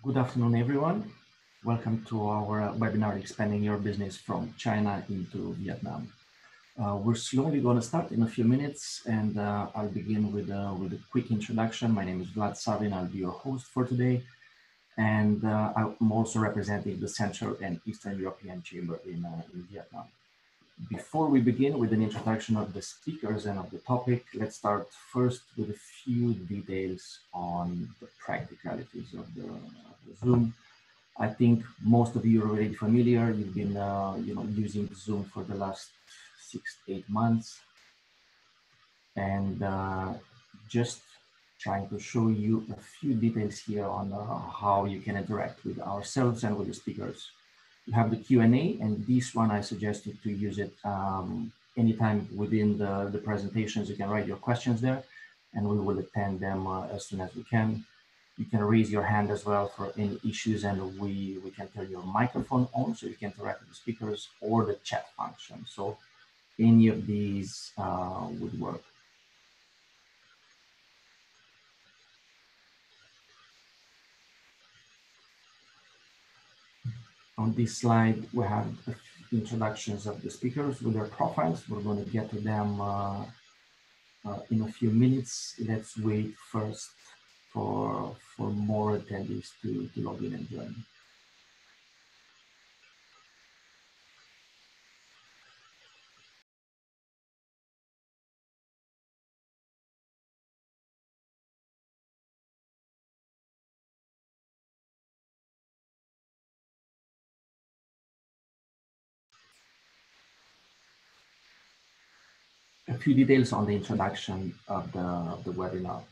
Good afternoon, everyone. Welcome to our webinar, Expanding Your Business from China into Vietnam. We're slowly going to start in a few minutes, and I'll begin with a quick introduction. My name is Vlad Savin. I'll be your host for today. And I'm also representing the Central and Eastern European Chamber in Vietnam. Before we begin with an introduction of the speakers and of the topic, let's start first with a few details on the practicalities of the Zoom. I think most of you are already familiar. You've been using Zoom for the last 6 to 8 months, and just trying to show you a few details here on how you can interact with ourselves and with the speakers. You have the Q&A, and this one I suggest you to use it anytime within the presentations. You can write your questions there, and we will attend them as soon as we can. You can raise your hand as well for any issues, and we can turn your microphone on so you can interact with the speakers, or the chat function. So any of these would work. On this slide, we have introductions of the speakers with their profiles. We're going to get to them in a few minutes. Let's wait first for more attendees to log in and join. A few details on the introduction of the webinar: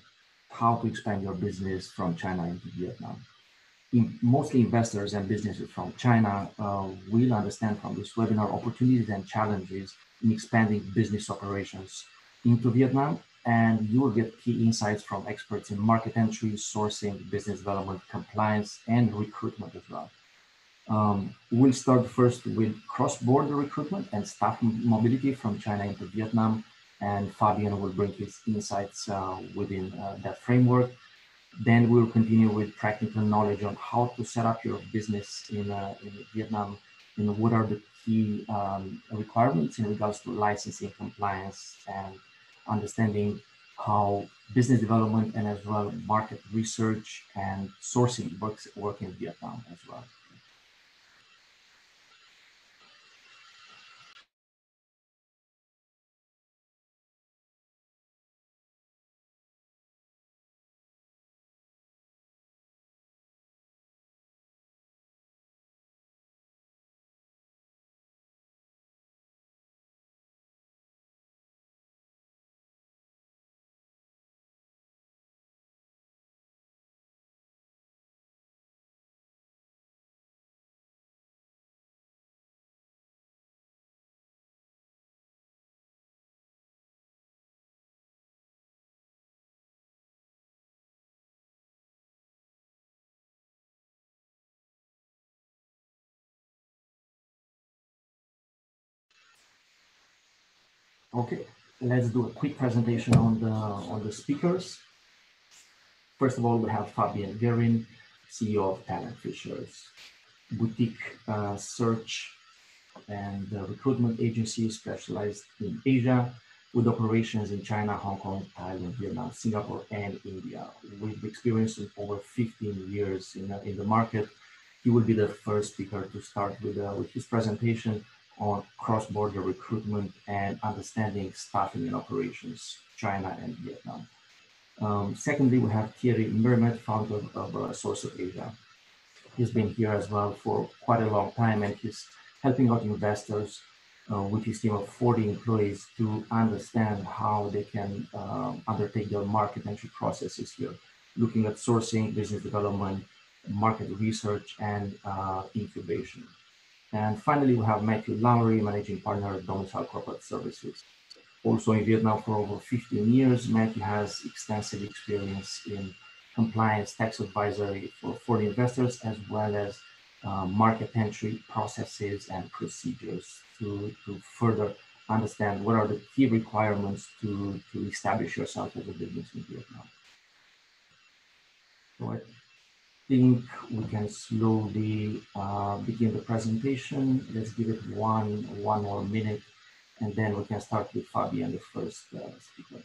how to expand your business from China into Vietnam. Mostly investors and businesses from China will understand from this webinar opportunities and challenges in expanding business operations into Vietnam, and you will get key insights from experts in market entry, sourcing, business development, compliance, and recruitment as well. We'll start first with cross-border recruitment and staff mobility from China into Vietnam, and Fabian will bring his insights within that framework. Then we'll continue with practical knowledge on how to set up your business in Vietnam, and what are the key requirements in regards to licensing, compliance, and understanding how business development and as well market research and sourcing work in Vietnam as well. Okay, let's do a quick presentation on the speakers. First of all, we have Fabian Guerin, CEO of Talent Fishers, boutique search and recruitment agency specialized in Asia, with operations in China, Hong Kong, Thailand, Vietnam, Singapore, and India. With experience of over 15 years in the market, he will be the first speaker to start with his presentation on cross-border recruitment and understanding staffing and operations, China and Vietnam. Secondly, we have Thierry Mermet, founder of Source of Asia. He's been here as well for quite a long time, and he's helping out investors with his team of 40 employees to understand how they can undertake their market entry processes here, looking at sourcing, business development, market research, and incubation. And finally, we have Matthew Lowry, managing partner at Domicile Corporate Services. Also in Vietnam for over 15 years, Matthew has extensive experience in compliance, tax advisory for foreign investors, as well as market entry processes and procedures to further understand what are the key requirements to establish yourself as a business in Vietnam. Go ahead. think we can slowly begin the presentation. Let's give it one more minute, and then we can start with Fabian, the first speaker.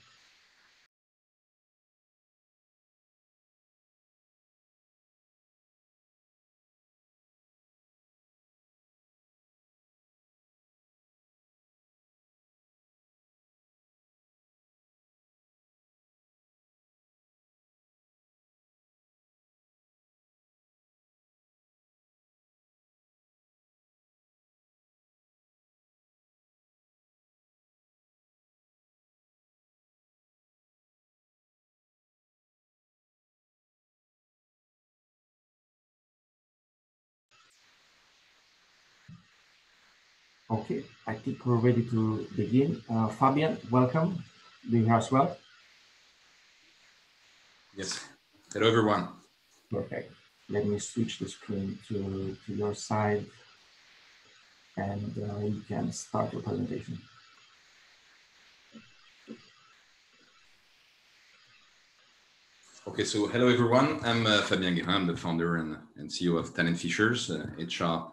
Okay, I think we're ready to begin. Fabian, welcome. Do you hear us well? Yes. Hello, everyone. Perfect. Let me switch the screen to your side, and you can start your presentation. Okay, so hello, everyone. I'm Fabien Guérin. I'm the founder and CEO of Talent Fishers, HR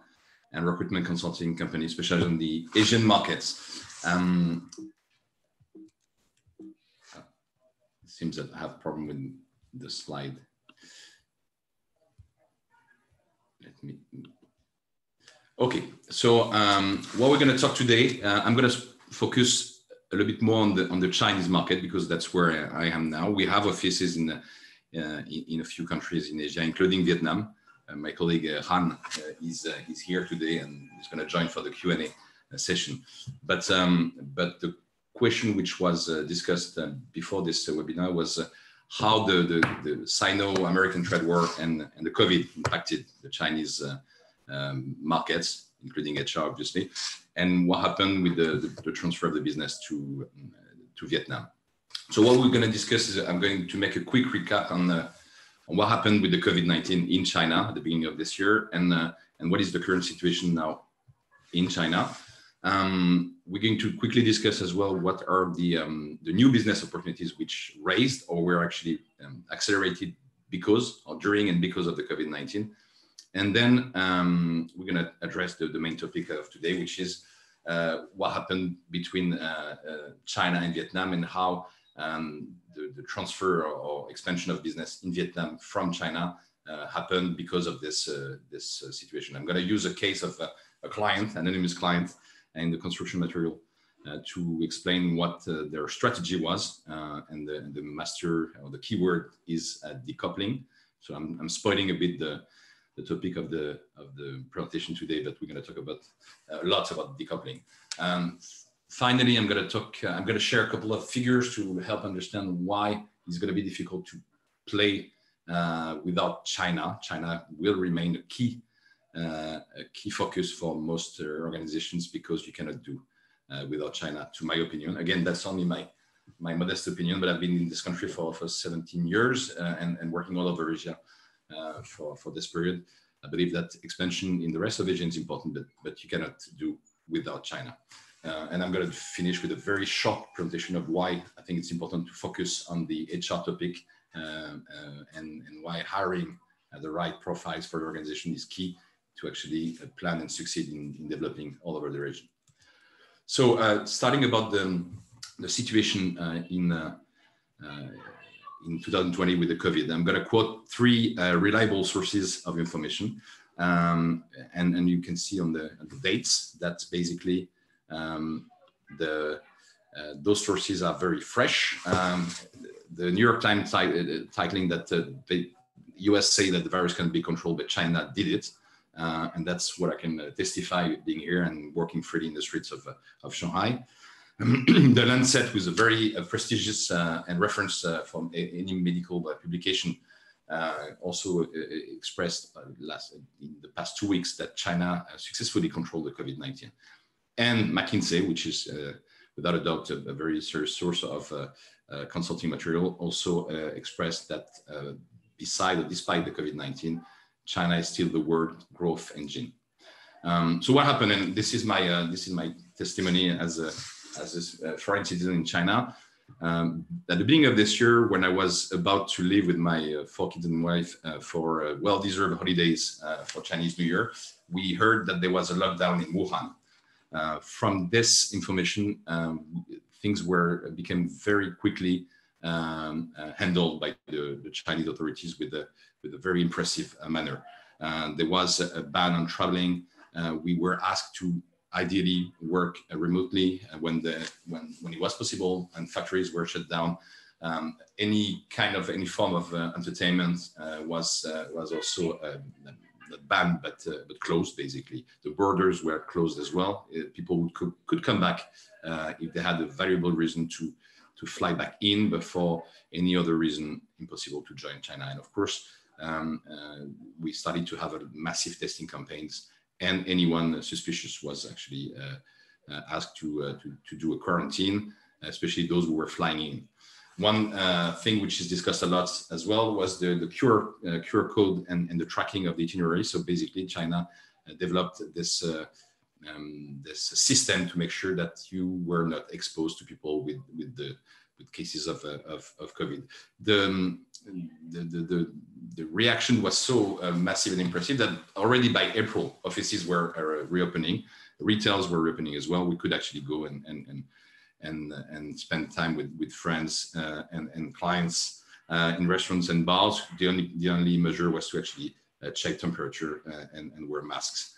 and recruitment consulting company specialized in the Asian markets. It seems that I have a problem with the slide. Okay, so what we're going to talk today, I'm going to focus a little bit more on the Chinese market because that's where I am now. We have offices in a few countries in Asia, including Vietnam. My colleague Han is here today and is going to join for the Q&A session. But the question which was discussed before this webinar was how the Sino-American trade war and the COVID impacted the Chinese markets, including HR, obviously, and what happened with the transfer of the business to Vietnam. So what we're going to discuss is I'm going to make a quick recap on what happened with the COVID-19 in China at the beginning of this year and what is the current situation now in China. We're going to quickly discuss as well what are the new business opportunities which raised or were actually accelerated because or during and because of the COVID-19. And then we're going to address the main topic of today, which is what happened between China and Vietnam and how the transfer or expansion of business in Vietnam from China happened because of this situation. I'm going to use a case of a client, an anonymous client, in the construction material to explain what their strategy was, and the master or the keyword is decoupling. So I'm spoiling a bit the topic of the presentation today, but we're going to talk about lots about decoupling. Finally, I'm going to share a couple of figures to help understand why it's going to be difficult to play without China. China will remain a key focus for most organizations because you cannot do without China, to my opinion. Again, that's only my modest opinion, but I've been in this country for 17 years and working all over Asia for this period. I believe that expansion in the rest of Asia is important, but you cannot do without China. And I'm going to finish with a very short presentation of why I think it's important to focus on the HR topic and why hiring the right profiles for the organization is key to actually plan and succeed in developing all over the region. So starting about the situation in 2020 with the COVID, I'm going to quote three reliable sources of information. And you can see on the dates that basically those sources are very fresh. The New York Times titling that the US say that the virus can be controlled, but China did it. And that's what I can testify being here and working freely in the streets of Shanghai. The Lancet, was a very prestigious and reference from any medical publication, also expressed in the past 2 weeks that China successfully controlled the COVID-19. And McKinsey, which is without a doubt a very serious source of consulting material, also expressed that despite the COVID-19, China is still the world growth engine. So what happened? And this is my testimony as a foreign citizen in China. At the beginning of this year, when I was about to leave with my 4 kids and wife for well-deserved holidays for Chinese New Year, we heard that there was a lockdown in Wuhan. From this information, things became very quickly handled by the Chinese authorities with a very impressive manner. There was a ban on traveling. We were asked to ideally work remotely when it was possible, and factories were shut down. Any form of entertainment was also not banned, but closed. Basically, the borders were closed as well. People could come back if they had a valuable reason to fly back in, but for any other reason, impossible to join China. And of course, we started to have a massive testing campaigns, and anyone suspicious was actually asked to do a quarantine, especially those who were flying in. One thing which is discussed a lot as well was the QR code and the tracking of the itinerary. So basically, China developed this system to make sure that you were not exposed to people with cases of COVID. The reaction was so massive and impressive that already by April, offices were reopening, retails were reopening as well. We could actually go and spend time with friends and clients in restaurants and bars. The only measure was to actually check temperature and wear masks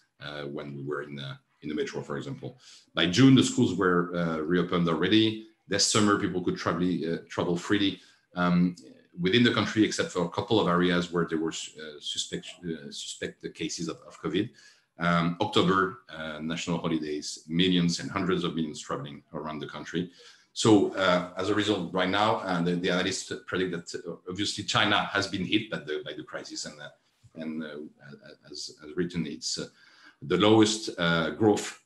when we were in the metro, for example. By June, the schools were reopened already. This summer, people could travel freely within the country, except for a couple of areas where there were suspect cases of COVID. October, national holidays, millions and hundreds of millions traveling around the country. So as a result, right now, the analysts predict that obviously China has been hit by the crisis, and as written, it's the lowest growth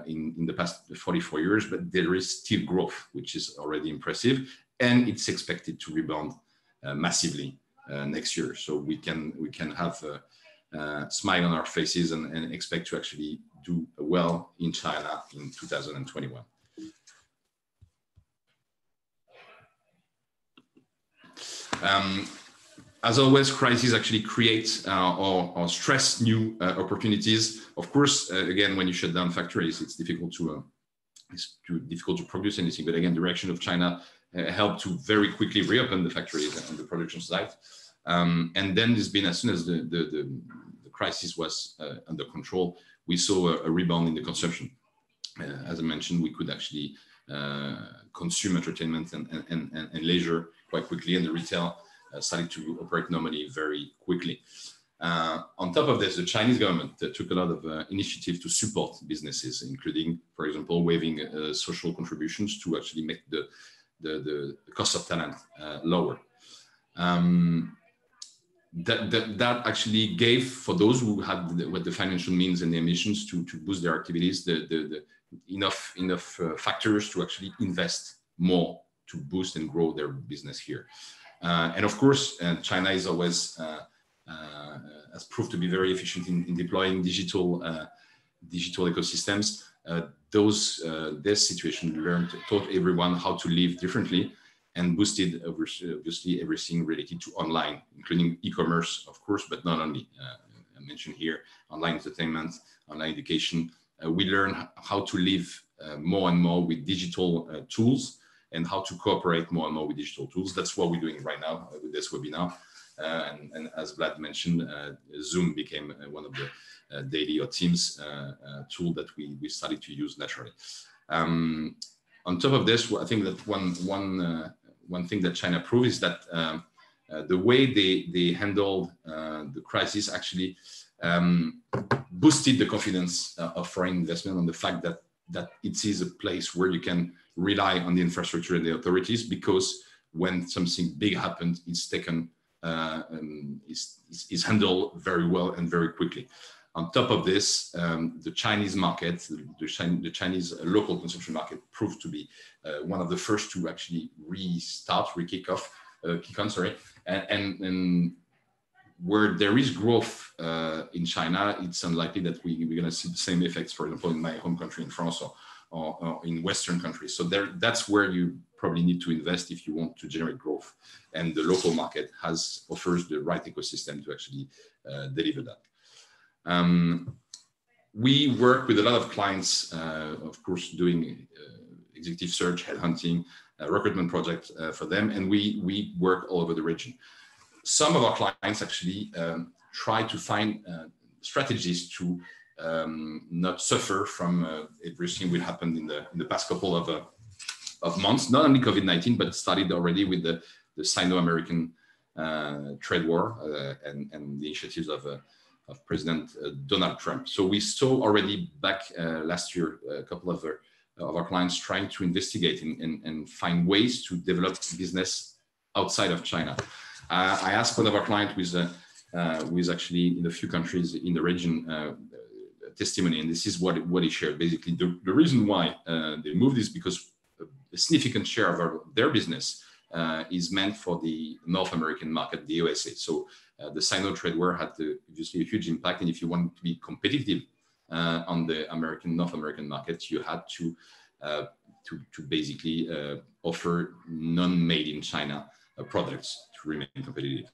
in the past 44 years, but there is still growth, which is already impressive, and it's expected to rebound massively next year. So we can have a smile on our faces and expect to actually do well in China in 2021. As always, crises actually create or stress new opportunities. Of course, again, when you shut down factories, it's difficult to produce anything. But again, the reaction of China helped to very quickly reopen the factories and the production site. And then there's been, as soon as the crisis was under control, we saw a rebound in the consumption. As I mentioned, we could actually consume entertainment and leisure quite quickly, and the retail started to operate normally very quickly. On top of this, the Chinese government took a lot of initiative to support businesses, including, for example, waiving social contributions to actually make the cost of talent lower. That actually gave, for those who had the financial means and the ambitions to boost their activities, enough factors to actually invest more to boost and grow their business here. And of course, China is always has proved to be very efficient in deploying digital ecosystems. This situation taught everyone how to live differently, and boosted obviously everything related to online, including e-commerce, of course, but not only. I mentioned here online entertainment, online education. We learn how to live more and more with digital tools, and how to cooperate more and more with digital tools. That's what we're doing right now with this webinar. And as Vlad mentioned, Zoom became one of the daily or Teams tool that we started to use naturally. On top of this, I think that one thing that China proved is that the way they handled the crisis actually boosted the confidence of foreign investment on the fact that it is a place where you can rely on the infrastructure and the authorities, because when something big happened, it's taken, is handled very well and very quickly. On top of this, the Chinese market, the Chinese local consumption market proved to be one of the first to actually kick on, and where there is growth in China, it's unlikely that we're going to see the same effects, for example, in my home country in France or in Western countries. So that's where you probably need to invest if you want to generate growth. And the local market offers the right ecosystem to actually deliver that. We work with a lot of clients, of course, doing executive search, headhunting, recruitment projects for them, and we work all over the region. Some of our clients actually try to find strategies to not suffer from everything that happened in the past couple of months, not only COVID-19, but started already with the Sino-American trade war and the initiatives of President Donald Trump. So we saw already back last year a couple of our clients trying to investigate and find ways to develop business outside of China. I asked one of our clients who is actually in a few countries in the region testimony, and this is what he shared. Basically, the reason why they moved is because a significant share of their business is meant for the North American market, the USA. So the Sino trade war had obviously a huge impact, and if you want to be competitive on the North American market, you had to basically offer non-made in China products to remain competitive.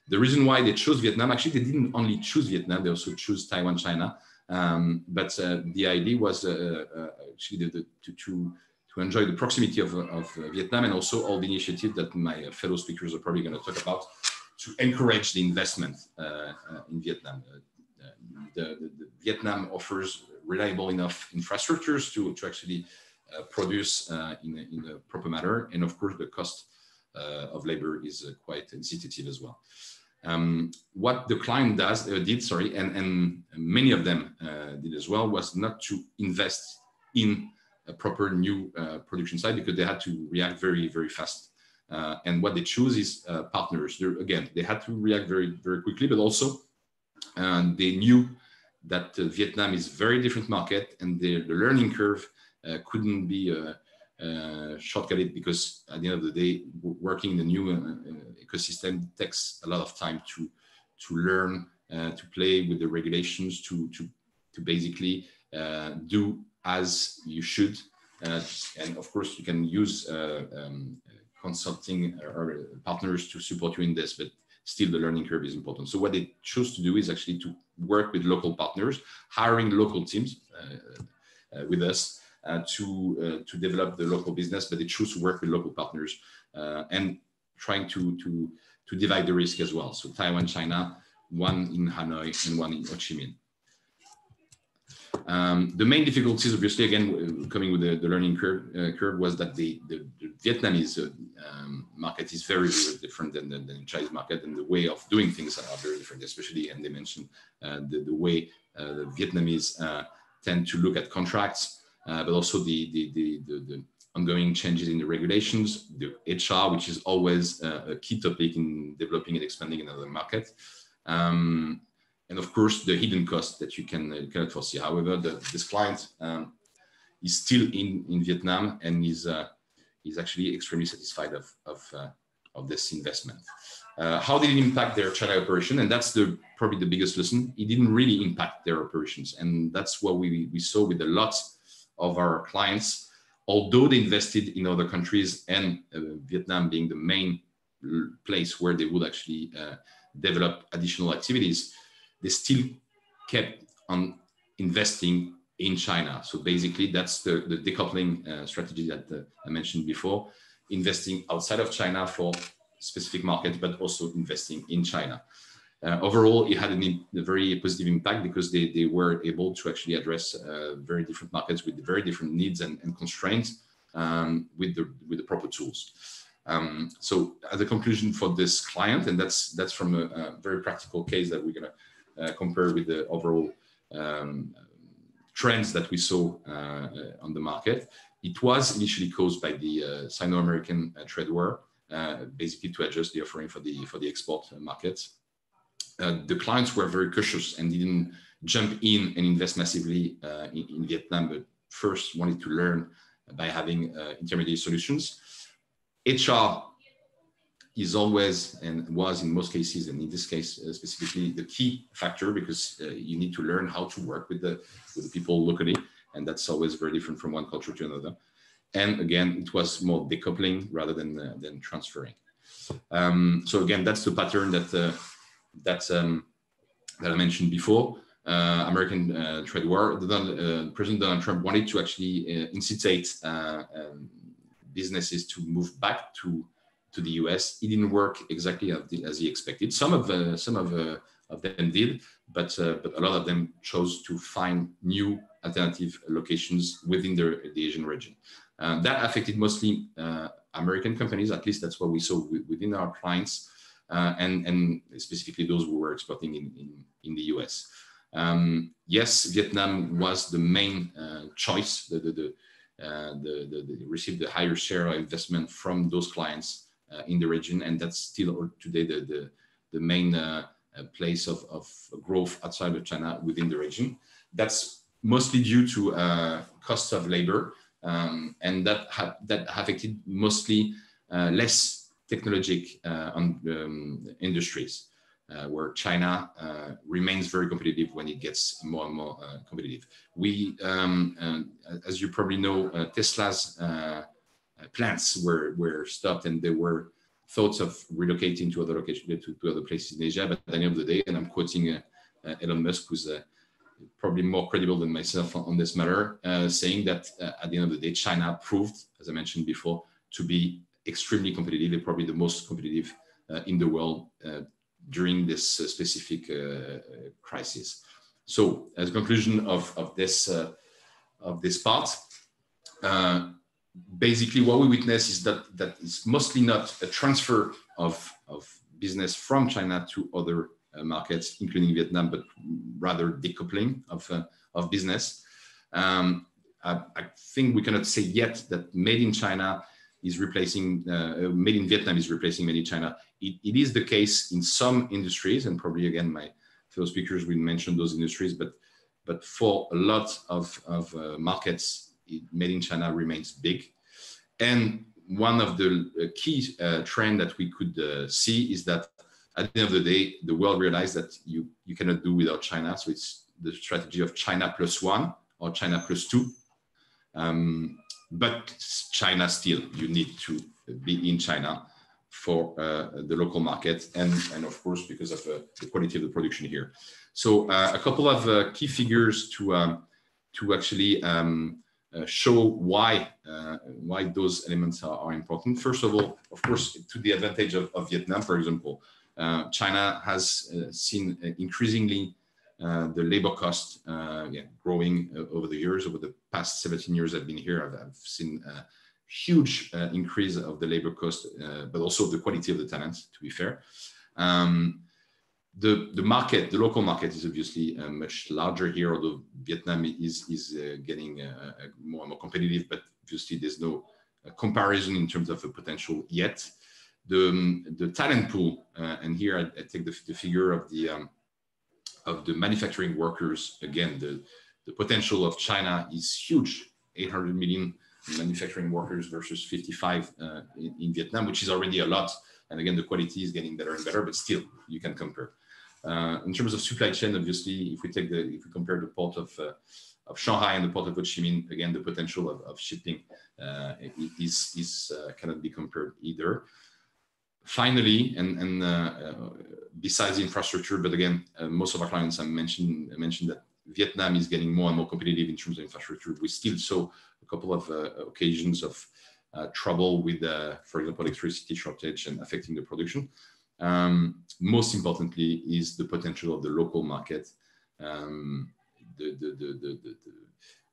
The reason why they chose Vietnam, actually, they didn't only choose Vietnam, they also chose Taiwan, China. But the idea was actually to enjoy the proximity of Vietnam, and also all the initiatives that my fellow speakers are probably going to talk about to encourage the investment in Vietnam. The Vietnam offers reliable enough infrastructures to actually produce in a proper manner, and of course the cost of labor is quite insensitive as well. What the client did, and many of them did as well, was not to invest in a proper new production site because they had to react very, very fast. And what they choose is partners. Again, they had to react very, very quickly, but also they knew that Vietnam is a very different market, and the learning curve couldn't be shortcutted, because at the end of the day, working in the new ecosystem takes a lot of time to learn, to play with the regulations, to basically do as you should. And of course, you can use consulting or partners to support you in this, but still the learning curve is important. So what they choose to do is actually to work with local partners, hiring local teams with us to develop the local business, but they choose to work with local partners and trying to divide the risk as well. So Taiwan, China, one in Hanoi and one in Ho Chi Minh. The main difficulties, obviously, again, coming with the learning curve was that the Vietnamese market is very, very different than the Chinese market, and the way of doing things are very different, especially, and they mentioned the way the Vietnamese tend to look at contracts, but also the ongoing changes in the regulations, the HR, which is always a key topic in developing and expanding another market. And of course, the hidden cost that you cannot foresee. However, this client is still in Vietnam and is actually extremely satisfied of this investment. How did it impact their China operation? And that's probably the biggest lesson. It didn't really impact their operations, and that's what we saw with a lot of our clients. Although they invested in other countries, and Vietnam being the main place where they would actually develop additional activities, they still kept on investing in China. So basically, that's the decoupling strategy that I mentioned before, investing outside of China for specific markets, but also investing in China. Overall, it had a very positive impact because they were able to actually address very different markets with very different needs and constraints with the proper tools. So as a conclusion for this client, and that's from a very practical case that we're going to compare with the overall trends that we saw on the market. It was initially caused by the Sino-American trade war, basically to adjust the offering for the export markets. The clients were very cautious and didn't jump in and invest massively in Vietnam, but first wanted to learn by having intermediate solutions. HR is always and was in most cases, and in this case specifically, the key factor, because you need to learn how to work with the people locally, and that's always very different from one culture to another. And again, it was more decoupling rather than transferring. So again, that's the pattern that I mentioned before. American trade war. President Donald Trump wanted to actually incite businesses to move back to the US. It didn't work exactly as he expected. Some of them did, but a lot of them chose to find new alternative locations within the Asian region. That affected mostly American companies. At least that's what we saw within our clients, and specifically those who were exporting in the US. Yes, Vietnam was the main choice. They received the higher share of investment from those clients in the region, and that's still today the main place of growth outside of China within the region. That's mostly due to cost of labor, and that affected mostly less technologic industries, where China remains very competitive when it gets more and more competitive. We, as you probably know, Tesla's plants were stopped, and there were thoughts of relocating to other locations, to other places in Asia. But at the end of the day, and I'm quoting Elon Musk, who's probably more credible than myself on this matter, saying that at the end of the day, China proved, as I mentioned before, to be extremely competitive, and probably the most competitive in the world during this specific crisis. So, as a conclusion of this part, basically what we witness is that it's mostly not a transfer of business from China to other markets, including Vietnam, but rather decoupling of business. I think we cannot say yet that made in China is replacing, made in Vietnam is replacing made in China. It is the case in some industries, and probably again my fellow speakers will mention those industries, but for a lot of markets, made in China remains big. And one of the key trend that we could see is that at the end of the day, the world realized that you cannot do without China. So it's the strategy of China +1 or China +2. But China still, you need to be in China for the local market, and of course, because of the quality of the production here. So a couple of key figures to actually show why those elements are important. First of all, of course, to the advantage of Vietnam, for example, China has seen increasingly the labor cost growing over the years. Over the past 17 years I've been here, I've seen a huge increase of the labor cost, but also the quality of the talent, to be fair. The market, the local market, is obviously much larger here, although Vietnam is getting more and more competitive, but obviously there's no comparison in terms of the potential yet. The talent pool, and here I take the figure of the manufacturing workers. Again, the potential of China is huge, 800 million manufacturing workers versus 55 in Vietnam, which is already a lot. And again, the quality is getting better and better, but still you can compare. In terms of supply chain, obviously, if we compare the port of Shanghai and the port of Ho Chi Minh, again, the potential of shipping cannot be compared either. Finally, and besides the infrastructure, but again, most of our clients have mentioned that Vietnam is getting more and more competitive in terms of infrastructure. We still saw a couple of occasions of trouble with, for example, electricity shortage and affecting the production. Most importantly is the potential of the local market.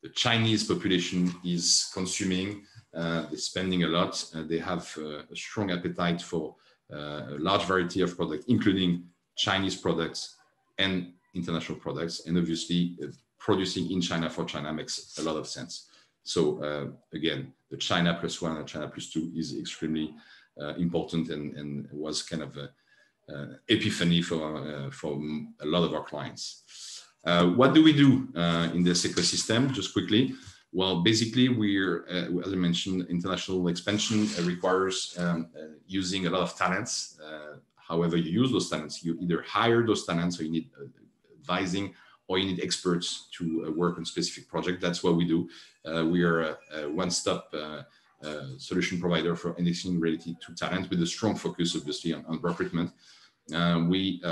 The Chinese population is consuming, they're spending a lot, they have a strong appetite for a large variety of products, including Chinese products and international products. And obviously producing in China for China makes a lot of sense. So again, the China +1 and China +2 is extremely important, and was kind of an epiphany for a lot of our clients. What do we do in this ecosystem? Just quickly, Well, basically, we're, as I mentioned, international expansion requires using a lot of talents. However you use those talents, you either hire those talents or you need advising, or you need experts to work on specific project. That's what we do. We are a one-stop solution provider for anything related to talent, with a strong focus, obviously, on recruitment. We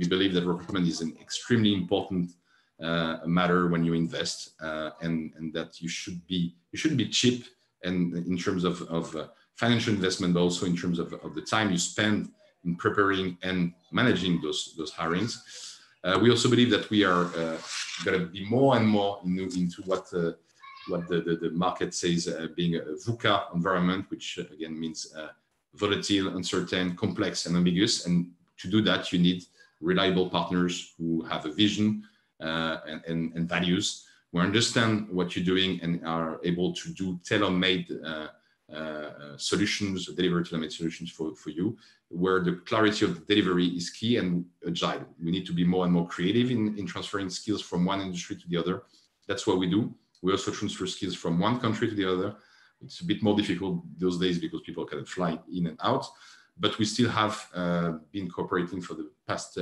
believe that recruitment is an extremely important matter when you invest, and that you shouldn't be cheap, and in terms of financial investment, but also in terms of the time you spend in preparing and managing those hirings. We also believe that we are going to be more and more into what the market says being a VUCA environment, which again means volatile, uncertain, complex, and ambiguous. And to do that, you need reliable partners who have a vision and values, who understand what you're doing and are able to do tailor-made solutions, deliver tailor-made solutions for you, where the clarity of the delivery is key, and agile. We need to be more and more creative in transferring skills from one industry to the other. That's what we do. We also transfer skills from one country to the other. It's a bit more difficult those days because people can fly in and out, but we still have been cooperating for the past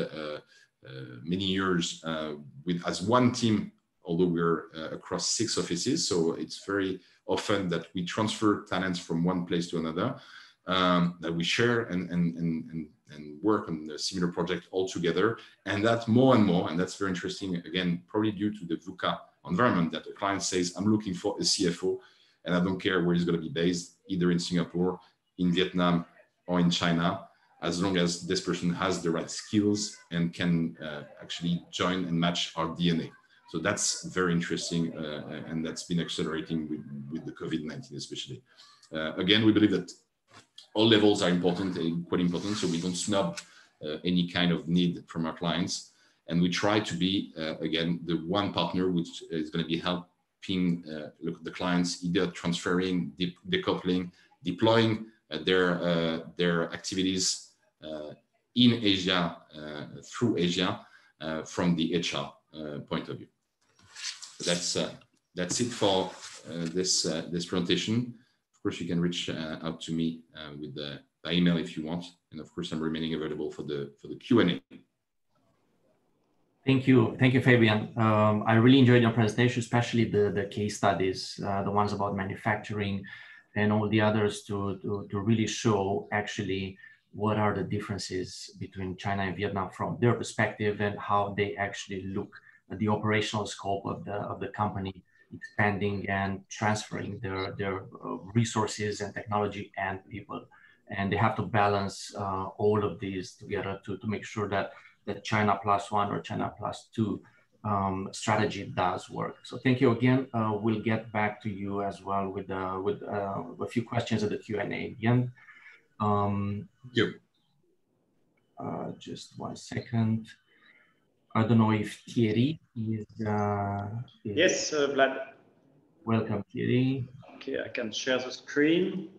many years as one team, although we're across 6 offices. So it's very often that we transfer talents from one place to another, that we share and work on a similar project all together. And that more and more, and that's very interesting, again, probably due to the VUCA environment, that the client says, I'm looking for a CFO, and I don't care where he's going to be based, either in Singapore, in Vietnam, or in China, as long as this person has the right skills and can actually join and match our DNA. So that's very interesting, and that's been accelerating with the COVID-19 especially. Again, we believe that all levels are important, quite important, so we don't snub any kind of need from our clients. And we try to be, again, the one partner which is going to be helping the clients either transferring, decoupling, deploying their activities in Asia, through Asia, from the HR point of view. That's it for this presentation. Of course, you can reach out to me by email if you want, and of course, I'm remaining available for the Q&A. Thank you, Fabian. I really enjoyed your presentation, especially the case studies, the ones about manufacturing, and all the others to really show actually what are the differences between China and Vietnam from their perspective, and how they actually look at the operational scope of the company, expanding and transferring their resources and technology and people. And they have to balance all of these together to make sure that the China +1 or China +2 strategy does work. So thank you again. We'll get back to you as well with a few questions at the Q&A at the end. Just 1 second. I don't know if Thierry is... Yes, Vlad. Welcome, Thierry. Okay, I can share the screen.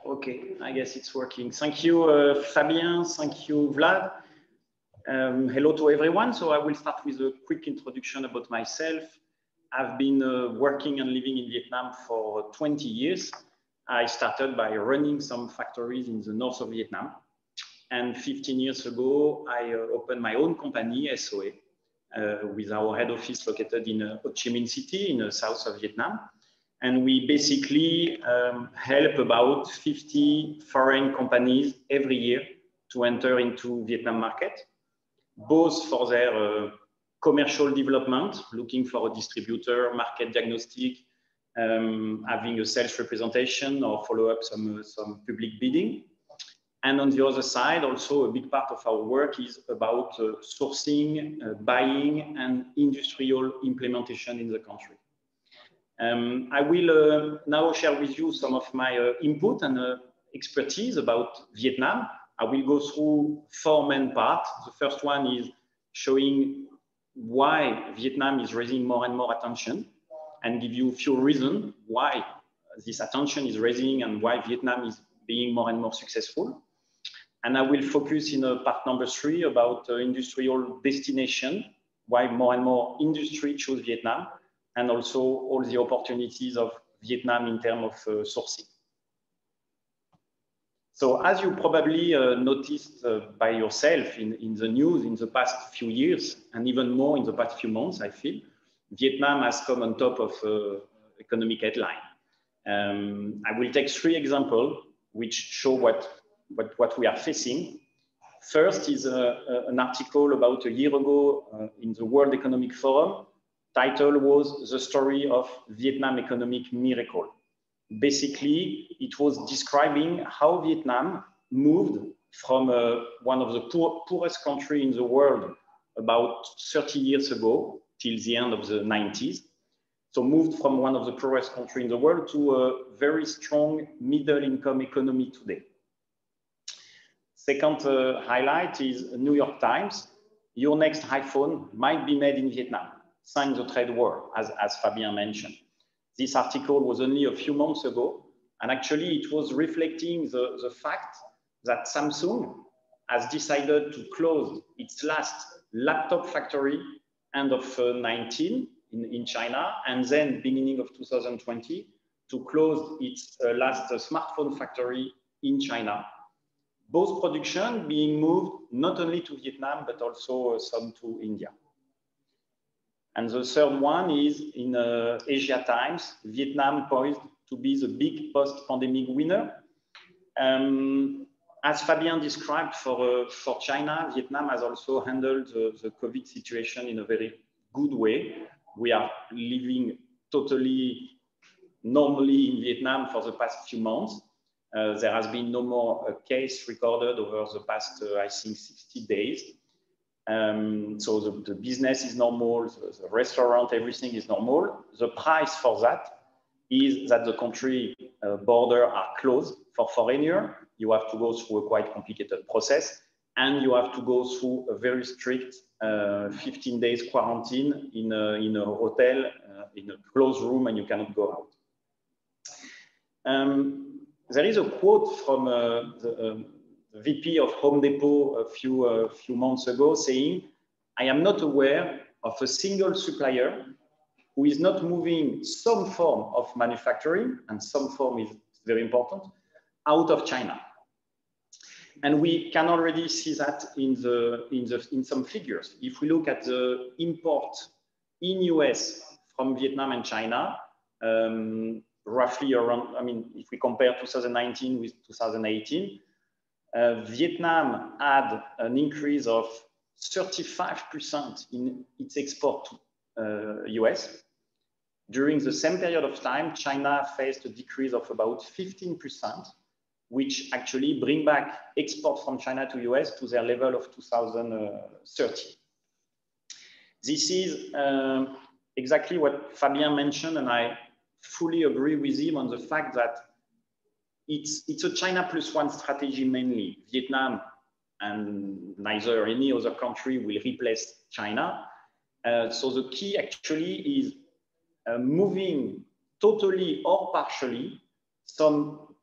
Okay, I guess it's working. Thank you, Fabien. Thank you, Vlad. Hello to everyone. So I will start with a quick introduction about myself. I've been working and living in Vietnam for 20 years. I started by running some factories in the north of Vietnam. And 15 years ago, I opened my own company, SOA, with our head office located in Ho Chi Minh City in the south of Vietnam. And we basically help about 50 foreign companies every year to enter into Vietnam market, both for their commercial development, looking for a distributor, market diagnostic, having a sales representation or follow up some public bidding. And on the other side, also a big part of our work is about sourcing, buying, and industrial implementation in the country. I will now share with you some of my input and expertise about Vietnam. I will go through 4 main parts. The first one is showing why Vietnam is raising more and more attention, and give you a few reasons why this attention is raising and why Vietnam is being more and more successful. And I will focus in part number 3 about industrial destination, why more and more industry choose Vietnam, and also all the opportunities of Vietnam in terms of sourcing. So as you probably noticed by yourself in the news in the past few years, and even more in the past few months, I feel, Vietnam has come on top of economic headline. I will take 3 examples which show what we are facing. First is an article about a year ago in the World Economic Forum. Title was The Story of Vietnam Economic Miracle. Basically, it was describing how Vietnam moved from one of the poorest countries in the world about 30 years ago till the end of the 90s. So moved from one of the poorest countries in the world to a very strong middle income economy today. Second highlight is New York Times. Your next iPhone might be made in Vietnam, thanks to the trade war, as Fabien mentioned. This article was only a few months ago, and actually it was reflecting the fact that Samsung has decided to close its last laptop factory end of 19 in China, and then beginning of 2020 to close its last smartphone factory in China. Both production being moved not only to Vietnam, but also some to India. And the third one is in Asia Times, Vietnam poised to be the big post-pandemic winner. As Fabien described for China, Vietnam has also handled the COVID situation in a very good way. We are living totally normally in Vietnam for the past few months. There has been no more case recorded over the past, I think, 60 days. So the business is normal, the restaurant, everything is normal. The price for that is that the country borders are closed for foreigners. You have to go through a quite complicated process, and you have to go through a very strict 15 days quarantine in a hotel, in a closed room, and you cannot go out. There is a quote from the VP of Home Depot a few months ago saying, "I am not aware of a single supplier who is not moving some form of manufacturing," and some form is very important, "out of China." And we can already see that in some figures. If we look at the import in US from Vietnam and China, roughly around, I mean, if we compare 2019 with 2018, Vietnam had an increase of 35% in its export to US. During the same period of time, China faced a decrease of about 15%, which actually bring back export from China to US to their level of 2030. This is exactly what Fabien mentioned, and I fully agree with him on the fact that it's a China plus one strategy mainly. Vietnam and neither any other country will replace China. So the key actually is moving totally or partially some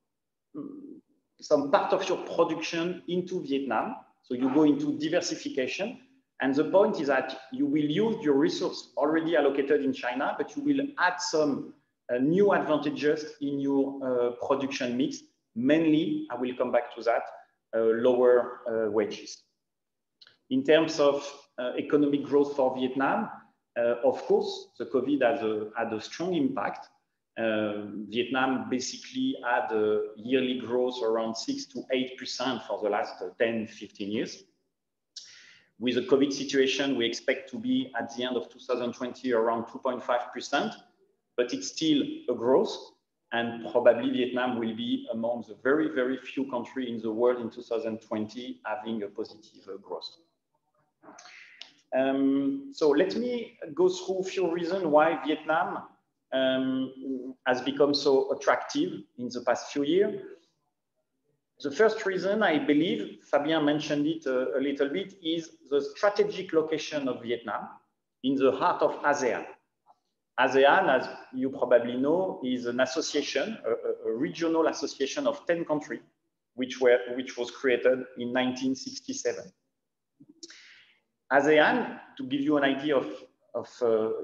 part of your production into Vietnam. So you go into diversification. And the point is that you will use your resource already allocated in China, but you will add some new advantages in your production mix. Mainly, I will come back to that, lower wages. In terms of economic growth for Vietnam, of course, the COVID had a strong impact. Vietnam basically had a yearly growth around 6 to 8% for the last 10, 15 years. With the COVID situation, we expect to be at the end of 2020 around 2.5%, but it's still a growth, and probably Vietnam will be among the very, very few countries in the world in 2020 having a positive growth. So let me go through a few reasons why Vietnam has become so attractive in the past few years. The first reason, I believe, Fabien mentioned it a little bit, is the strategic location of Vietnam in the heart of ASEAN. ASEAN, as you probably know, is an association, a regional association of 10 countries, which was created in 1967. ASEAN, to give you an idea of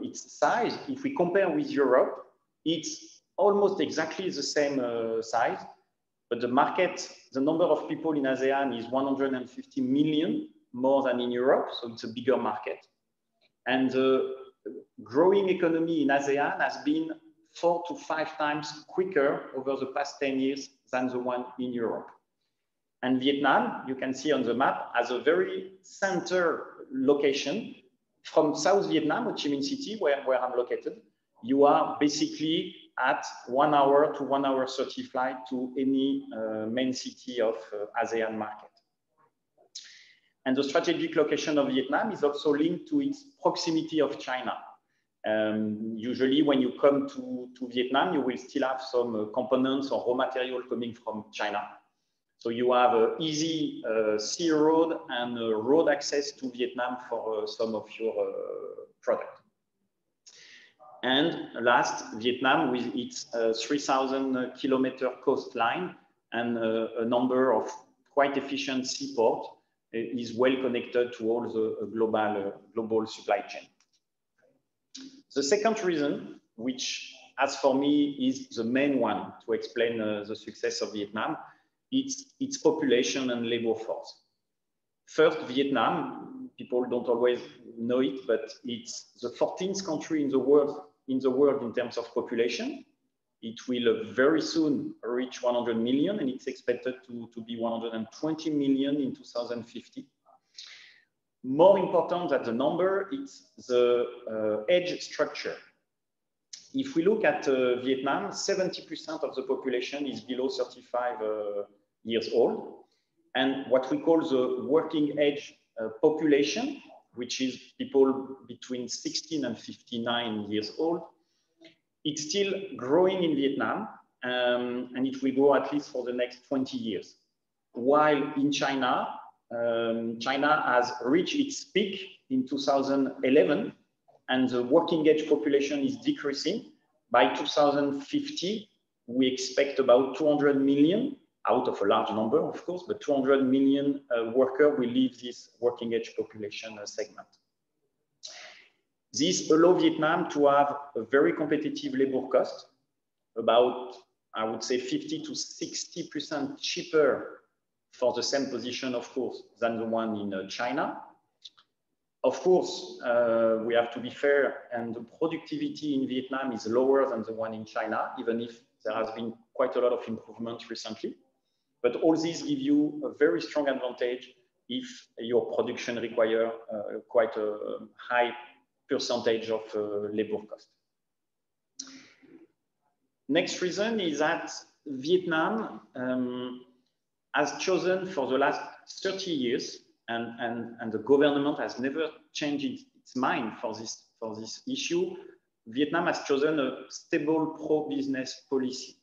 its size, if we compare with Europe, it's almost exactly the same size, but the market, the number of people in ASEAN is 150 million, more than in Europe, so it's a bigger market. And the growing economy in ASEAN has been 4 to 5 times quicker over the past 10 years than the one in Europe. And Vietnam, you can see on the map, has a very center location. From South Vietnam, Ho Chi Minh City, where I'm located, you are basically at 1 hour to 1 hour 30 flight to any main city of ASEAN market. And the strategic location of Vietnam is also linked to its proximity of China. Usually when you come to Vietnam, you will still have some components or raw material coming from China. So you have an easy sea road and road access to Vietnam for some of your products. And last, Vietnam with its 3,000 kilometer coastline and a number of quite efficient seaports is well connected to all the global supply chain. The second reason, which as for me is the main one to explain the success of Vietnam, it's its population and labor force. First, Vietnam, people don't always know it, but it's the 14th country in the world in terms of population. It will very soon reach 100 million, and it's expected to be 120 million in 2050. More important than the number, it's the age structure. If we look at Vietnam, 70% of the population is below 35 years old. And what we call the working age population, which is people between 16 and 59 years old, it's still growing in Vietnam, and it will grow at least for the next 20 years. While in China, China has reached its peak in 2011, and the working age population is decreasing. By 2050, we expect about 200 million, out of a large number, of course, but 200 million workers will leave this working age population segment. This allows Vietnam to have a very competitive labor cost, about, I would say, 50 to 60% cheaper for the same position, of course, than the one in China. Of course, we have to be fair, and the productivity in Vietnam is lower than the one in China, even if there has been quite a lot of improvement recently. But all these give you a very strong advantage if your production requires quite a high percentage of labor cost. Next reason is that Vietnam has chosen for the last 30 years, and the government has never changed its mind for this issue. Vietnam has chosen a stable pro-business policy.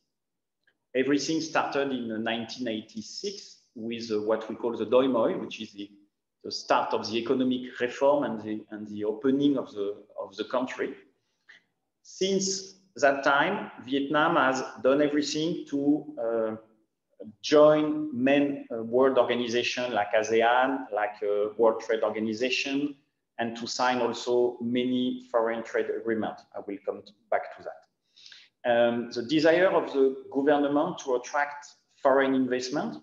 Everything started in 1986 with what we call the Doi Moi, which is the start of the economic reform and the opening of the country. Since that time, Vietnam has done everything to join main world organizations like ASEAN, like World Trade Organization, and to sign also many foreign trade agreements. I will come back to that. The desire of the government to attract foreign investment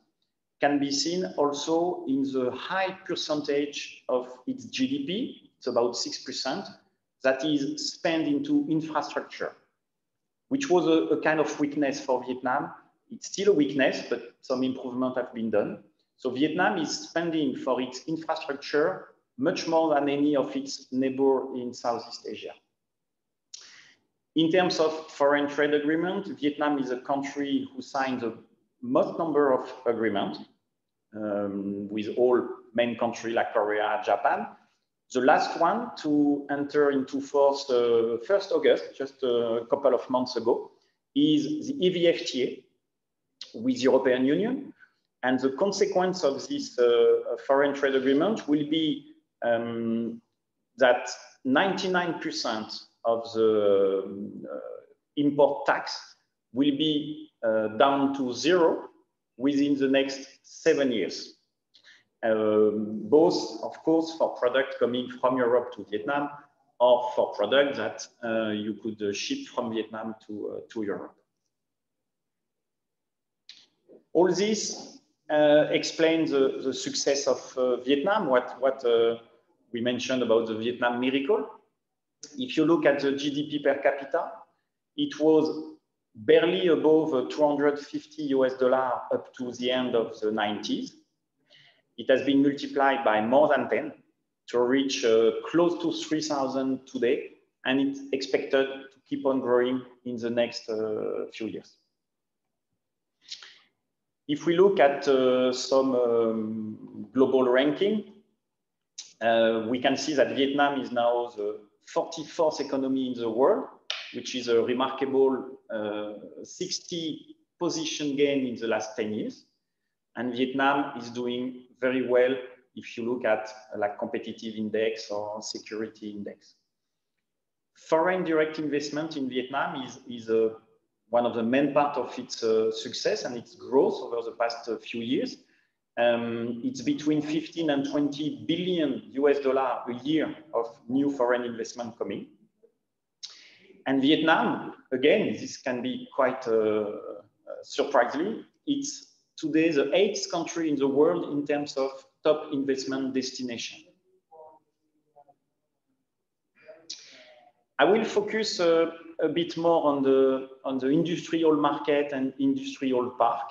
can be seen also in the high percentage of its GDP, it's about 6%, that is spent into infrastructure, which was a kind of weakness for Vietnam. It's still a weakness, but some improvement have been done. So Vietnam is spending for its infrastructure much more than any of its neighbors in Southeast Asia. In terms of foreign trade agreement, Vietnam is a country who signed the most number of agreements with all main countries like Korea, Japan. The last one to enter into force 1st August, just a couple of months ago, is the EVFTA with the European Union. And the consequence of this foreign trade agreement will be that 99% of the import tax will be down to 0 within the next 7 years. Both, of course, for products coming from Europe to Vietnam, or for products that you could ship from Vietnam to Europe. All this explains the success of Vietnam, what we mentioned about the Vietnam miracle. If you look at the GDP per capita, it was barely above $250 up to the end of the 90s. It has been multiplied by more than 10 to reach close to 3,000 today, and it's expected to keep on growing in the next few years. If we look at some global ranking, we can see that Vietnam is now the 44th economy in the world, which is a remarkable 60 position gain in the last 10 years. And Vietnam is doing very well if you look at like competitive index or security index. Foreign direct investment in Vietnam is one of the main parts of its success and its growth over the past few years. It's between 15 and 20 billion US dollars a year of new foreign investment coming. And Vietnam, again, this can be quite surprising. It's today the 8th country in the world in terms of top investment destination. I will focus a bit more on the industrial market and industrial park.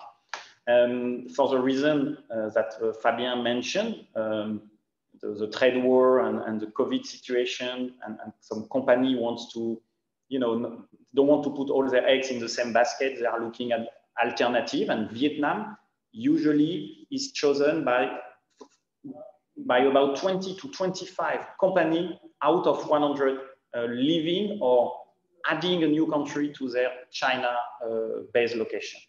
For the reason that Fabien mentioned, the trade war and the COVID situation, and some company wants to, don't want to put all their eggs in the same basket. They are looking at alternative, and Vietnam usually is chosen by about 20 to 25 companies out of 100 leaving or adding a new country to their China-based location.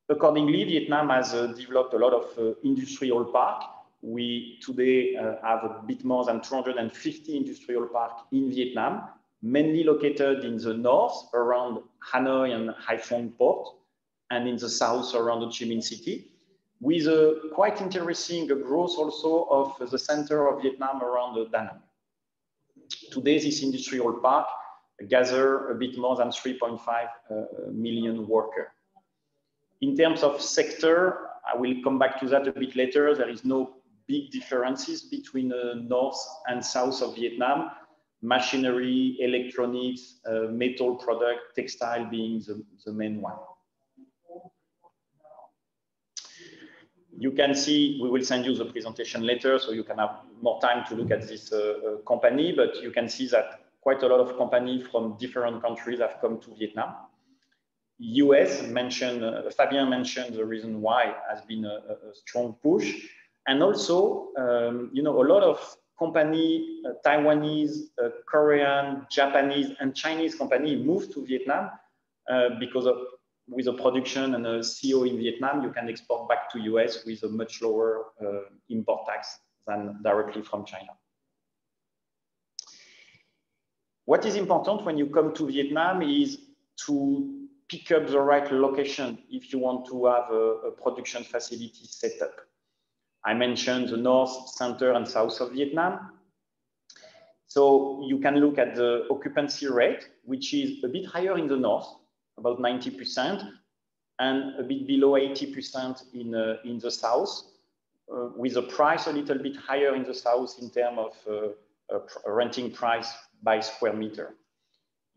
Accordingly, Vietnam has developed a lot of industrial park. We today have a bit more than 250 industrial parks in Vietnam, mainly located in the north around Hanoi and Hai Phong port, and in the south around Ho Chi Minh City, with a quite interesting growth also of the center of Vietnam around Da Nang. Today, this industrial park gathers a bit more than 3.5 million workers. In terms of sector, I will come back to that a bit later. There is no big differences between north and south of Vietnam. Machinery, electronics, metal product, textile being the main one. You can see, we will send you the presentation later, so you can have more time to look at this company, but you can see that quite a lot of companies from different countries have come to Vietnam. US mentioned, Fabien mentioned the reason why has been a strong push. And also, a lot of company, Taiwanese, Korean, Japanese, and Chinese companies moved to Vietnam because with a production and a CO in Vietnam, you can export back to US with a much lower import tax than directly from China. What is important when you come to Vietnam is to pick up the right location if you want to have a production facility set up. I mentioned the north, center, and south of Vietnam. So you can look at the occupancy rate, which is a bit higher in the north, about 90%, and a bit below 80% in the south, with the price a little bit higher in the south in terms of renting price by square meter.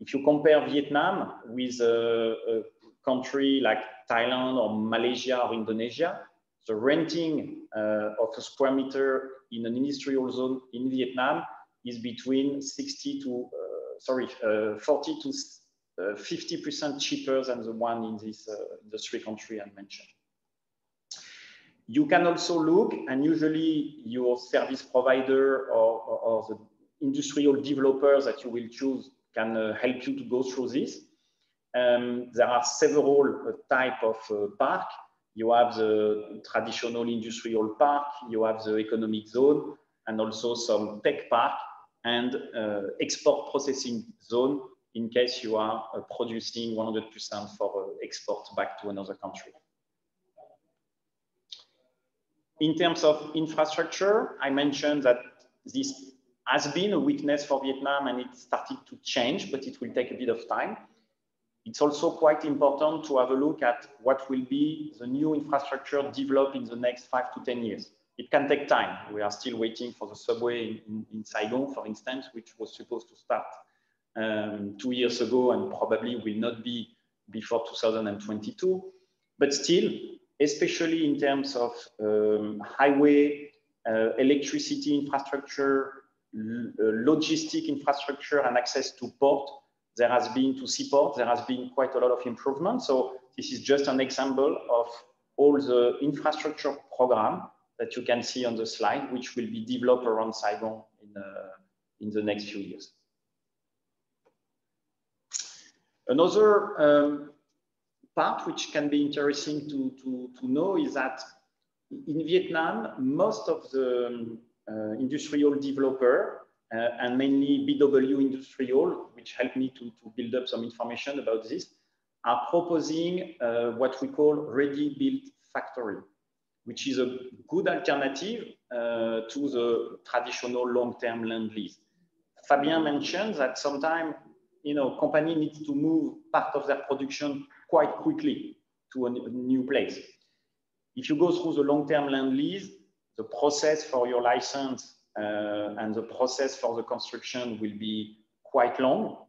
If you compare Vietnam with a country like Thailand or Malaysia or Indonesia, the renting of a square meter in an industrial zone in Vietnam is between 40 to 50% cheaper than the one in this industry country I mentioned. You can also look, and usually your service provider or the industrial developers that you will choose can help you to go through this. There are several types of park. You have the traditional industrial park, you have the economic zone, and also some tech park and export processing zone in case you are producing 100% for export back to another country. In terms of infrastructure, I mentioned that this has been a weakness for Vietnam and it started to change, but it will take a bit of time. It's also quite important to have a look at what will be the new infrastructure developed in the next 5 to 10 years. It can take time. We are still waiting for the subway in Saigon, for instance, which was supposed to start 2 years ago and probably will not be before 2022. But still, especially in terms of highway, electricity infrastructure, logistic infrastructure and access to port, there has been quite a lot of improvement. So this is just an example of all the infrastructure program that you can see on the slide, which will be developed around Saigon in the next few years. Another part which can be interesting to know is that in Vietnam, most of the industrial developer and mainly BW Industrial, which helped me to build up some information about this, are proposing what we call ready-built factory, which is a good alternative to the traditional long-term land lease. Fabien mentioned that sometimes, company needs to move part of their production quite quickly to a new place. If you go through the long-term land lease, the process for your license and the process for the construction will be quite long.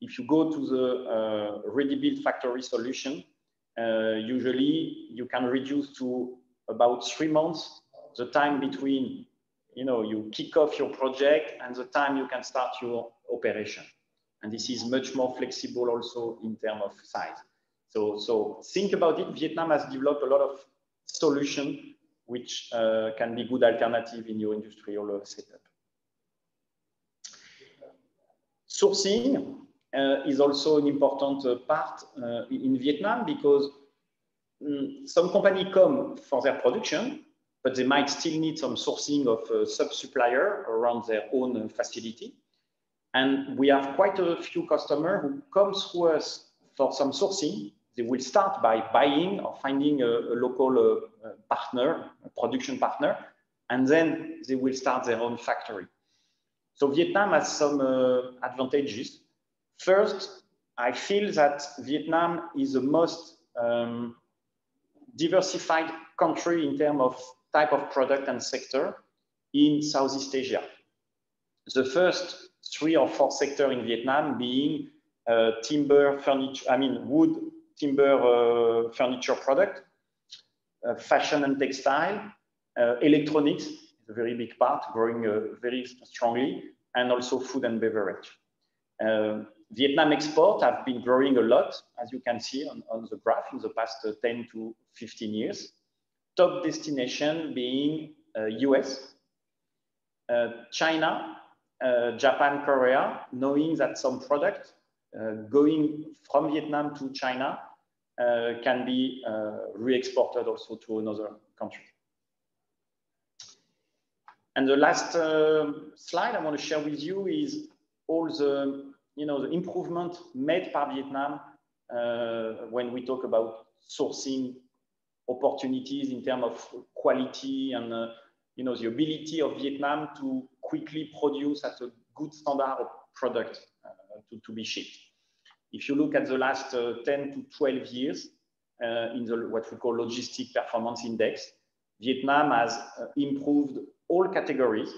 If you go to the ready-built factory solution, usually you can reduce to about 3 months the time between you kick off your project and the time you can start your operation. And this is much more flexible also in terms of size. So think about it. Vietnam has developed a lot of solutions which can be good alternative in your industrial setup. Sourcing is also an important part in Vietnam because some companies come for their production, but they might still need some sourcing of a sub-supplier around their own facility. And we have quite a few customers who come through us for some sourcing. They will start by buying or finding a local partner, a production partner, and then they will start their own factory. So Vietnam has some advantages. First, I feel that Vietnam is the most diversified country in terms of type of product and sector in Southeast Asia. The first 3 or 4 sectors in Vietnam being timber, furniture, wood, timber, furniture product, fashion and textile, electronics is a very big part, growing very strongly, and also food and beverage. Vietnam export have been growing a lot, as you can see on the graph in the past 10 to 15 years. Top destination being US, China, Japan, Korea, knowing that some product going from Vietnam to China can be re-exported also to another country. And the last slide I want to share with you is all the the improvement made by Vietnam when we talk about sourcing opportunities in terms of quality and the ability of Vietnam to quickly produce at a good standard of product to be shipped. If you look at the last 10 to 12 years in what we call logistic performance index, Vietnam has improved all categories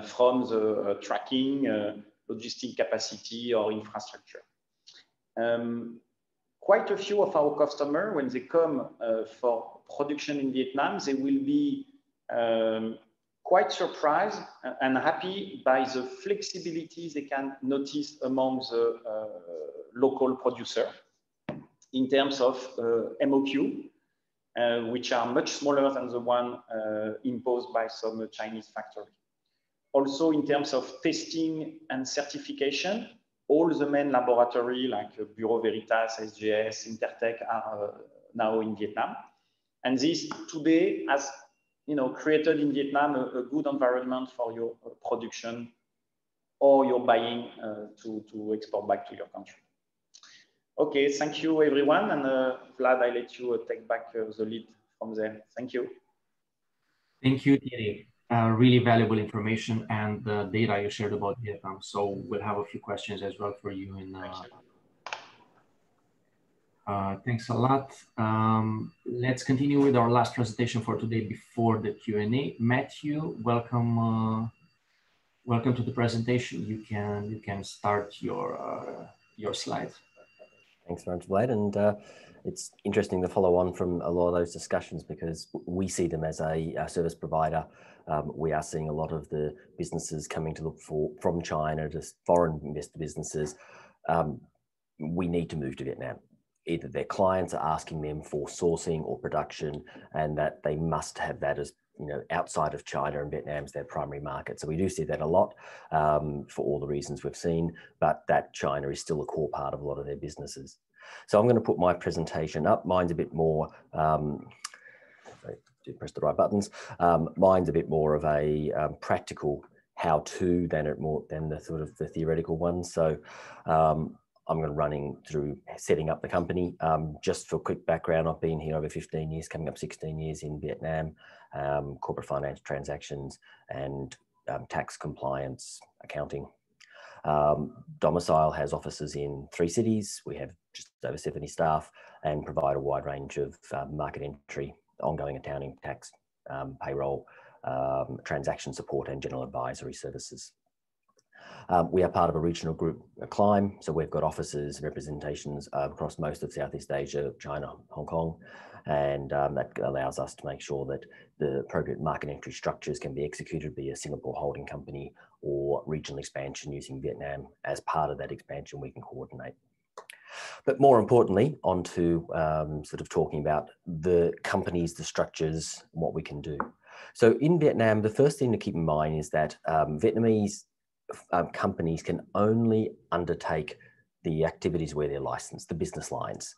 from the tracking, logistic capacity or infrastructure. Quite a few of our customers, when they come for production in Vietnam, they will be quite surprised and happy by the flexibility they can notice among the local producer in terms of MOQ, which are much smaller than the one imposed by some Chinese factory. Also, in terms of testing and certification, all the main laboratories like Bureau Veritas, SGS, Intertech are now in Vietnam. And this today has created in Vietnam a good environment for your production or you're buying to export back to your country. Okay, thank you everyone. And Vlad, I let you take back the lead from there. Thank you. Thank you, Thierry. Really valuable information and the data you shared about Vietnam. So we'll have a few questions as well for you. Thanks a lot. Let's continue with our last presentation for today before the Q&A. Matthew, welcome. Welcome to the presentation. You can start your slides. Thanks very much, Vlad. And it's interesting to follow on from a lot of those discussions because we see them as a service provider. We are seeing a lot of the businesses coming to look from China to foreign investor businesses. We need to move to Vietnam. Either their clients are asking them for sourcing or production, and that they must have that as outside of China, and Vietnam is their primary market. So we do see that a lot for all the reasons we've seen, but that China is still a core part of a lot of their businesses. So I'm going to put my presentation up. Mine's a bit more, press the right buttons. Mine's a bit more of a practical how-to than the sort of the theoretical one. So I'm going to running through setting up the company. Just for quick background, I've been here over 15 years, coming up 16 years in Vietnam, corporate finance transactions and tax compliance, accounting. Domicile has offices in 3 cities. We have just over 70 staff and provide a wide range of market entry, ongoing accounting, tax, payroll, transaction support and general advisory services. We are part of a regional group, Climb, so we've got offices and representations across most of Southeast Asia, China, Hong Kong, and that allows us to make sure that the appropriate market entry structures can be executed, be a Singapore holding company or regional expansion using Vietnam. As part of that expansion, we can coordinate. But more importantly, on to sort of talking about the companies, the structures, and what we can do. So in Vietnam, the first thing to keep in mind is that Vietnamese companies can only undertake the activities where they're licensed, the business lines.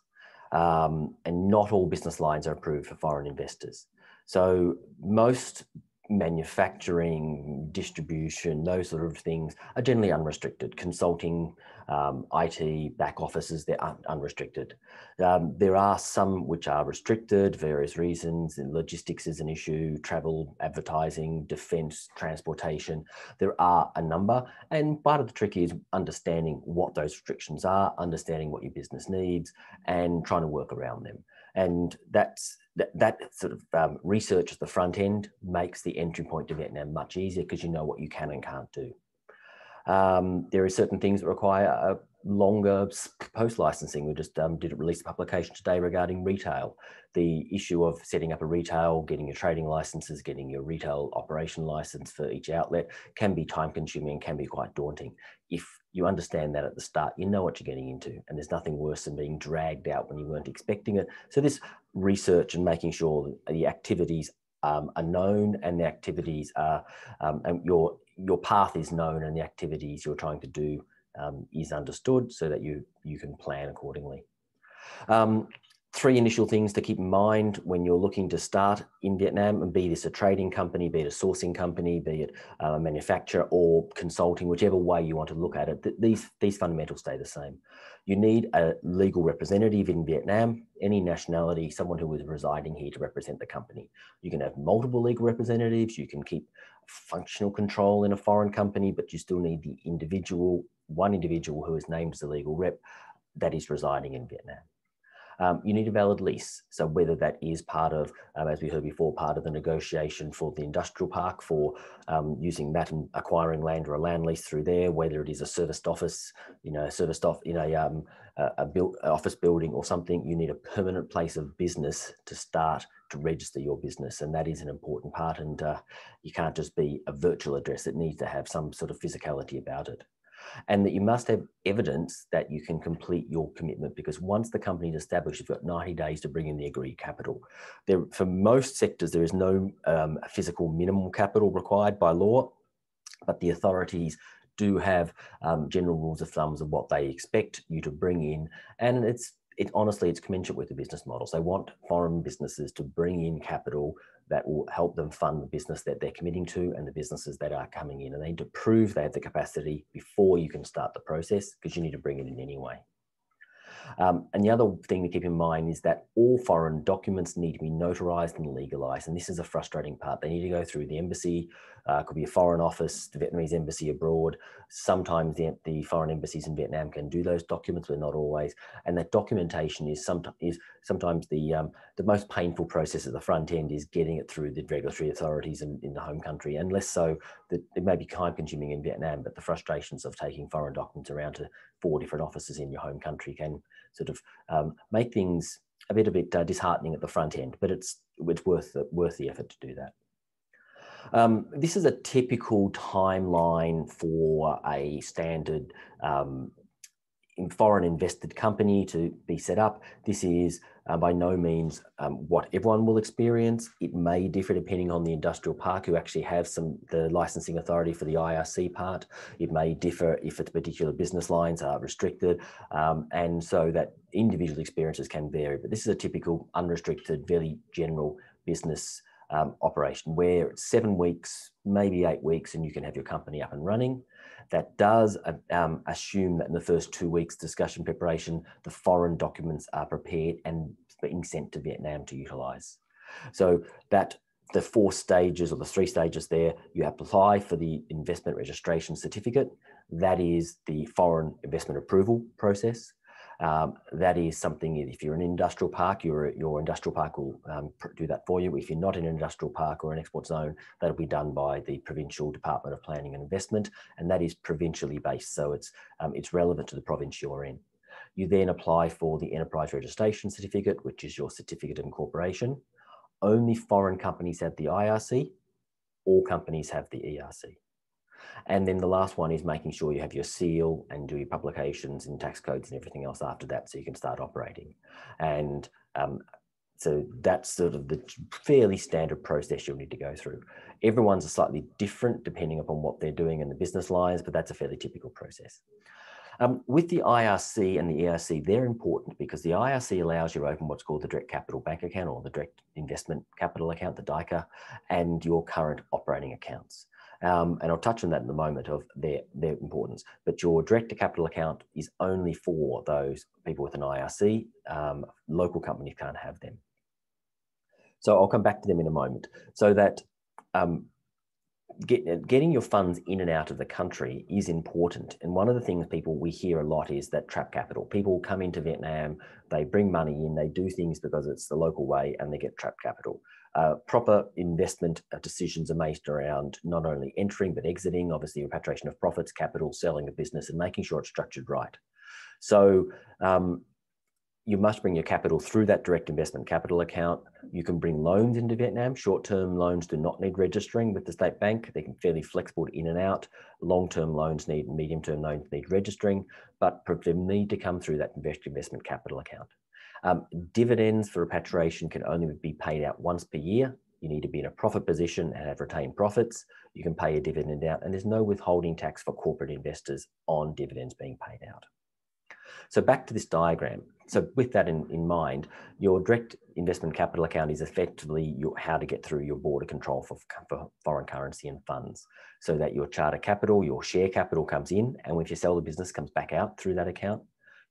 And not all business lines are approved for foreign investors. So most manufacturing, distribution, those sort of things are generally unrestricted. Consulting, IT, back offices, they're unrestricted. There are some which are restricted, various reasons, and logistics is an issue, travel, advertising, defense, transportation. There are a number, and part of the trick is understanding what those restrictions are, understanding what your business needs, and trying to work around them. And that sort of research at the front end makes the entry point to Vietnam much easier because you know what you can and can't do. There are certain things that require a longer post-licensing. We just did release a publication today regarding retail. The issue of setting up a retail, getting your trading licenses, getting your retail operation license for each outlet can be time-consuming, can be quite daunting. If you understand that at the start, you know what you're getting into, and there's nothing worse than being dragged out when you weren't expecting it. So this research and making sure the activities are known and the activities are, and your path is known and the activities you're trying to do is understood so that you can plan accordingly. 3 initial things to keep in mind when you're looking to start in Vietnam, and be this a trading company, be it a sourcing company, be it a manufacturer or consulting, whichever way you want to look at it, these fundamentals stay the same. You need a legal representative in Vietnam, any nationality, someone who is residing here to represent the company. You can have multiple legal representatives, you can keep functional control in a foreign company, but you still need the one individual who is named as a legal rep that is residing in Vietnam. You need a valid lease. So whether that is part of, as we heard before, part of the negotiation for the industrial park for using that and acquiring land or a land lease through there, whether it is a serviced office, office building or something, you need a permanent place of business to start to register your business. And that is an important part. And you can't just be a virtual address. It needs to have some sort of physicality about it. And that you must have evidence that you can complete your commitment, because once the company is established, you've got 90 days to bring in the agreed capital. For most sectors, there is no physical minimum capital required by law, but the authorities do have general rules of thumbs of what they expect you to bring in. And honestly, it's commensurate with the business models. They want foreign businesses to bring in capital that will help them fund the business that they're committing to and the businesses that are coming in. And they need to prove they have the capacity before you can start the process, because you need to bring it in anyway. And the other thing to keep in mind is that all foreign documents need to be notarized and legalized. And this is a frustrating part. They need to go through the embassy, could be a foreign office, the Vietnamese embassy abroad. Sometimes the foreign embassies in Vietnam can do those documents, but not always. And that documentation is sometimes the most painful process at the front end is getting it through the regulatory authorities in the home country. And less so that it may be time consuming in Vietnam, but the frustrations of taking foreign documents around to 4 different offices in your home country can sort of make things a bit disheartening at the front end, but it's worth the effort to do that. This is a typical timeline for a standard foreign invested company to be set up. This is by no means what everyone will experience. It may differ depending on the industrial park who actually have the licensing authority for the IRC part. It may differ if its particular business lines are restricted, and so that individual experiences can vary. But this is a typical unrestricted, very general business operation where it's 7 weeks, maybe 8 weeks, and you can have your company up and running. That does assume that in the first 2 weeks discussion preparation, the foreign documents are prepared and being sent to Vietnam to utilize. So that the 4 stages or the 3 stages there, you apply for the investment registration certificate. That is the foreign investment approval process. That is something, if you're an industrial park, your industrial park will do that for you. If you're not in an industrial park or an export zone, that'll be done by the Provincial Department of Planning and Investment, and that is provincially based, so it's relevant to the province you're in. You then apply for the Enterprise Registration Certificate, which is your certificate of incorporation. Only foreign companies have the IRC, all companies have the ERC. And then the last one is making sure you have your seal and do your publications and tax codes and everything else after that so you can start operating. And so that's sort of the fairly standard process you'll need to go through. Everyone's slightly different depending upon what they're doing in the business lines, but that's a fairly typical process. With the IRC and the ERC, they're important because the IRC allows you to open what's called the Direct Capital Bank Account or the Direct Investment Capital Account, the DICA, and your current operating accounts. And I'll touch on that in a moment of their importance, but your direct capital account is only for those people with an IRC. Local companies can't have them. So I'll come back to them in a moment. So that getting your funds in and out of the country is important. And one of the things we hear a lot is that trap capital. People come into Vietnam, they bring money in, they do things because it's the local way and they get trapped capital. Proper investment decisions are made around not only entering but exiting, obviously repatriation of profits, capital, selling the business, and making sure it's structured right. So you must bring your capital through that direct investment capital account. You can bring loans into Vietnam. Short-term loans do not need registering with the state bank. They can be fairly flexible in and out. Long-term loans need, medium-term loans need registering, but they need to come through that direct investment capital account. Dividends for repatriation can only be paid out once per year. You need to be in a profit position and have retained profits. You can pay a dividend out, and there's no withholding tax for corporate investors on dividends being paid out. So back to this diagram. So with that in mind, your direct investment capital account is effectively how to get through your border control for foreign currency and funds, so that your charter capital, your share capital comes in, and if you sell the business, comes back out through that account.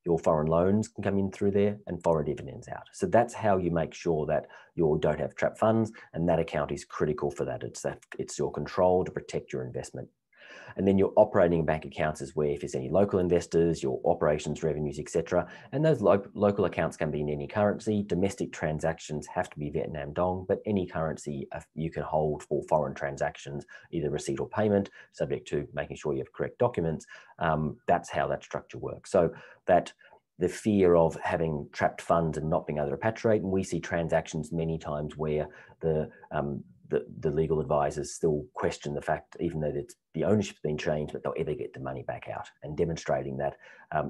Your foreign loans can come in through there and foreign dividends out. So that's how you make sure that you don't have trapped funds, and that account is critical for that. It's your control to protect your investment. And then your operating bank accounts is where if there's any local investors, your operations, revenues, etc. And those local accounts can be in any currency. Domestic transactions have to be Vietnam dong, but any currency you can hold for foreign transactions, either receipt or payment, subject to making sure you have correct documents. That's how that structure works. So that the fear of having trapped funds and not being able to repatriate, and we see transactions many times where the legal advisors still question the fact, even though the ownership's been changed, but they'll ever get the money back out, and demonstrating that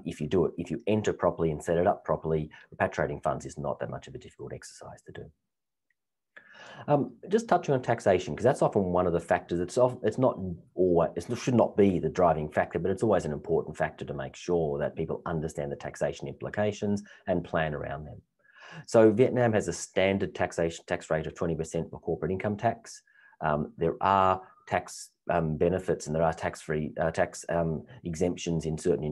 if you enter properly and set it up properly, repatriating funds is not that much of a difficult exercise to do. Just touching on taxation, because that's often one of the factors. It's not always, it should not be the driving factor, but it's always an important factor to make sure that people understand the taxation implications and plan around them. So Vietnam has a standard tax rate of 20% for corporate income tax. There are tax benefits and there are tax-free tax exemptions in certain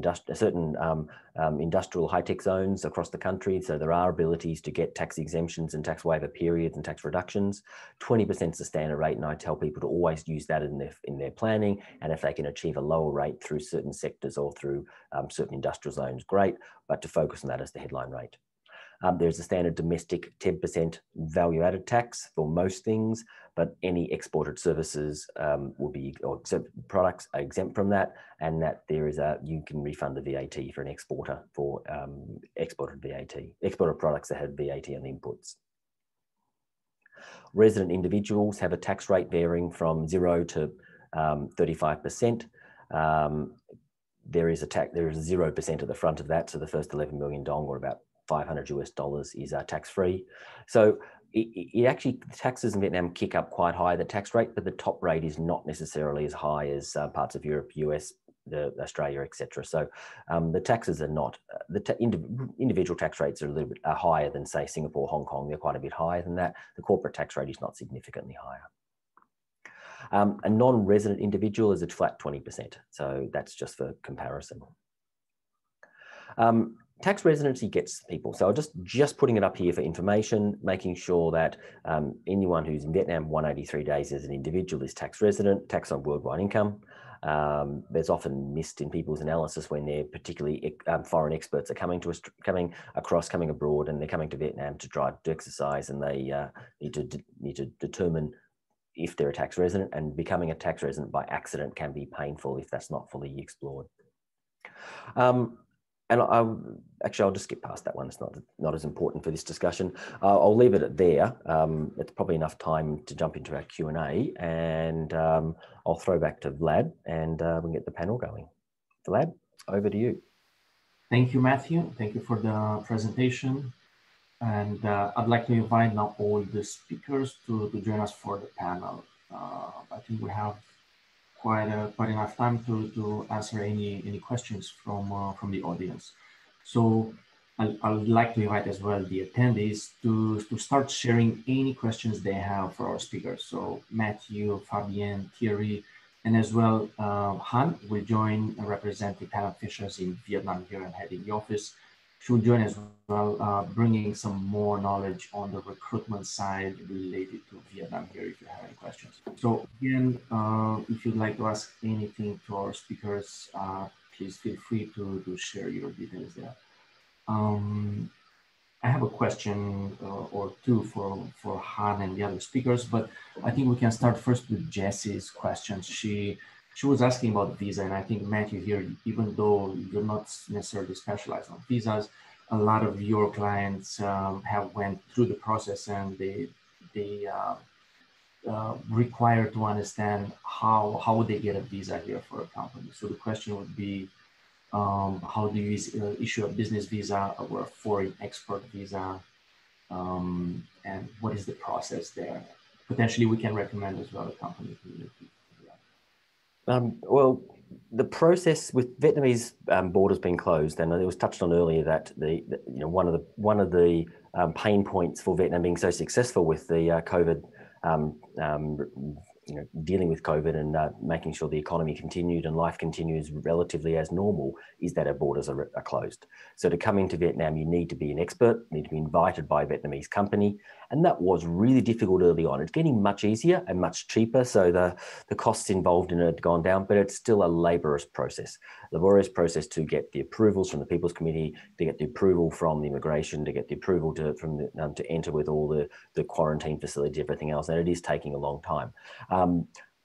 industrial high-tech zones across the country. So there are abilities to get tax exemptions and tax waiver periods and tax reductions. 20% is the standard rate, and I tell people to always use that in their planning. And if they can achieve a lower rate through certain sectors or through certain industrial zones, great, but to focus on that as the headline rate. There's a standard domestic 10% value-added tax for most things, but any exported services will be, or products are exempt from that, and that there is you can refund the VAT for an exporter for exported products that have VAT on inputs. Resident individuals have a tax rate varying from 0 to 35%. There is 0% at the front of that, so the first 11 million dong, or about $500 US, is tax-free. So it actually, taxes in Vietnam kick up quite high, the tax rate, but the top rate is not necessarily as high as parts of Europe, US, Australia, etc. So the taxes are not, individual tax rates are a little bit higher than, say, Singapore, Hong Kong. They're quite a bit higher than that. The corporate tax rate is not significantly higher. A non-resident individual is a flat 20%. So that's just for comparison. Tax residency gets people. So just putting it up here for information, making sure that anyone who's in Vietnam 183 days as an individual is tax resident, tax on worldwide income. There's often missed in people's analysis when they're particularly foreign experts are coming abroad, and they're coming to Vietnam to exercise, and they need to determine if they're a tax resident, and becoming a tax resident by accident can be painful if that's not fully explored. And I'll just skip past that one. It's not as important for this discussion. I'll leave it at there. It's probably enough time to jump into our Q&A, and I'll throw back to Vlad, and we can get the panel going. Vlad, over to you. Thank you, Matthew. Thank you for the presentation. And I'd like to invite now all the speakers to join us for the panel. I think we have quite enough time to answer any questions from the audience. So I would like to invite as well the attendees to start sharing any questions they have for our speakers. So Matthew, Fabien, Thierry, and as well Han will join representing talent fishers in Vietnam here and heading the office. She will join as well, bringing some more knowledge on the recruitment side related to Vietnam here if you have any questions. So again, if you'd like to ask anything to our speakers, please feel free to share your details there. I have a question or two for Han and the other speakers, but I think we can start first with Jessie's questions. She was asking about visa, and I think Matthew here, even though you're not necessarily specialized on visas, a lot of your clients have went through the process, and they require to understand how would they get a visa here for a company. So the question would be, how do you issue a business visa or a foreign export visa, and what is the process there? Potentially, we can recommend as well a company to do that. Well, the process with Vietnamese borders being closed, and it was touched on earlier that one of the pain points for Vietnam being so successful with the COVID, dealing with COVID and making sure the economy continued and life continues relatively as normal, is that our borders are closed. So to come into Vietnam, you need to be an expert, you need to be invited by a Vietnamese company. And that was really difficult early on. It's getting much easier and much cheaper. So the costs involved in it have gone down, but it's still a laborious process to get the approvals from the People's Committee, to get the approval from the immigration, to get the approval to enter with all the quarantine facility, everything else. And it is taking a long time.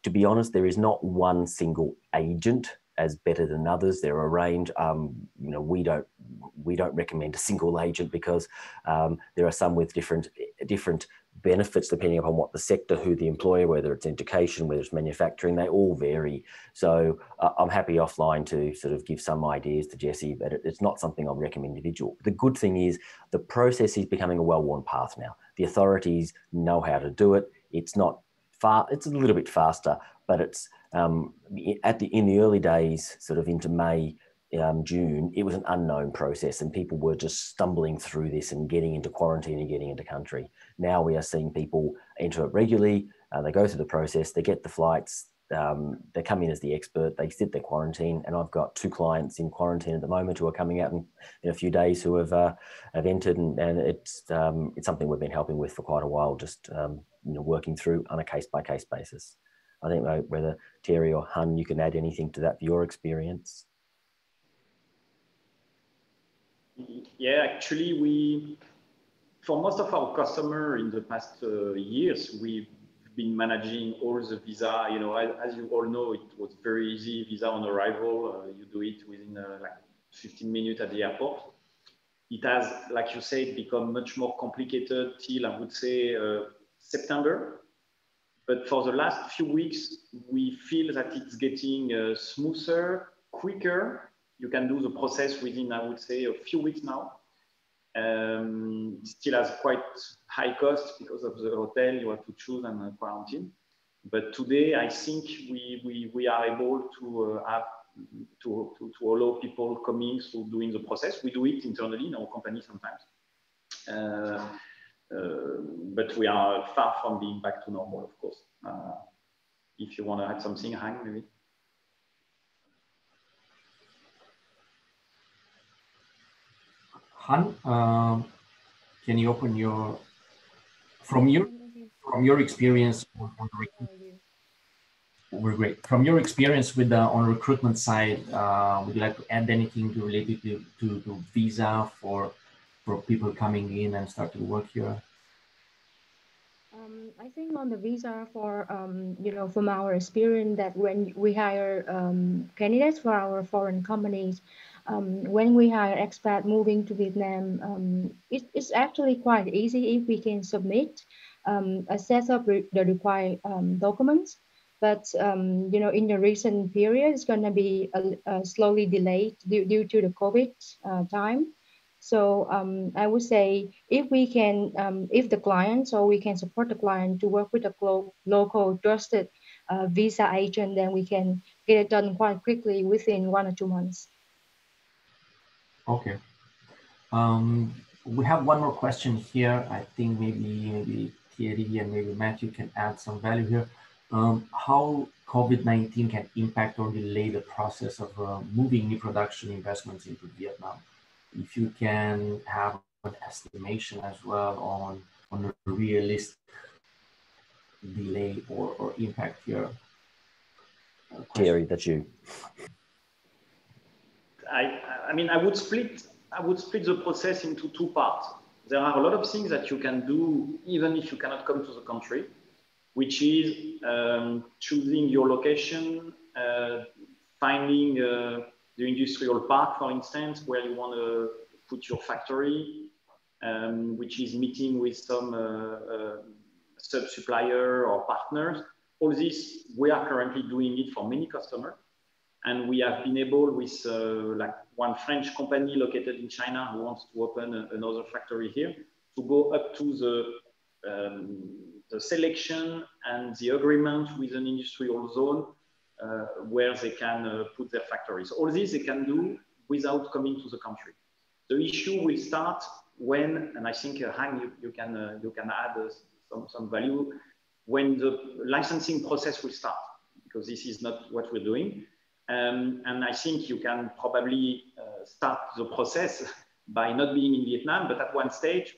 To be honest, there is not one single agent as better than others. There are a range. We don't recommend a single agent because there are some with different benefits, depending upon what the sector, who the employer, whether it's education, whether it's manufacturing, they all vary. So I'm happy offline to sort of give some ideas to Jesse, but it's not something I'll recommend individual. The good thing is the process is becoming a well-worn path now. The authorities know how to do it. It's not far, it's a little bit faster, but it's in the early days, sort of into May, June, it was an unknown process and people were just stumbling through this and getting into quarantine and getting into country. Now we are seeing people enter it regularly. They go through the process, they get the flights, they come in as the expert, they sit their quarantine, and I've got 2 clients in quarantine at the moment who are coming out in a few days who have entered, and it's something we've been helping with for quite a while, just working through on a case-by-case basis. I think whether Thierry or Hun, you can add anything to that for your experience. Yeah, actually, for most of our customers in the past years, we've been managing all the visa. As you all know, it was very easy. Visa on arrival, you do it within like 15 minutes at the airport. It has, like you said, become much more complicated till, I would say, September. But for the last few weeks, we feel that it's getting smoother, quicker. You can do the process within, I would say, a few weeks now. Still has quite high cost because of the hotel you have to choose and quarantine. But today, I think we are able to have to allow people coming through doing the process. We do it internally in our company sometimes. But we are far from being back to normal, of course. If you want to add something, Hang, maybe. Han, can you open from your experience on we're great. From your experience with on recruitment side, would you like to add anything related to visa for people coming in and start to work here? I think on the visa from our experience that when we hire candidates for our foreign companies, when we hire expat moving to Vietnam, it's actually quite easy if we can submit a set of the required documents. But in the recent period, it's going to be slowly delayed due to the COVID time. So I would say if we can, if the client, so we can support the client to work with a local trusted visa agent, then we can get it done quite quickly within 1 or 2 months. Okay. We have one more question here. I think maybe Thierry and maybe Matthew can add some value here. How COVID-19 can impact or delay the process of moving new production investments into Vietnam? If you can have an estimation as well on a realistic delay or impact here. Thierry, that's you. I mean, I would split the process into 2 parts. There are a lot of things that you can do even if you cannot come to the country, which is choosing your location, finding the industrial park, for instance, where you want to put your factory, which is meeting with some sub-supplier or partners. All this, we are currently doing it for many customers. And we have been able with like one French company located in China who wants to open another factory here to go up to the selection and the agreement with an industrial zone where they can put their factories. All this they can do without coming to the country. The issue will start when, and I think Hang, you can add some value, when the licensing process will start, because this is not what we're doing. And I think you can probably start the process by not being in Vietnam, but at one stage,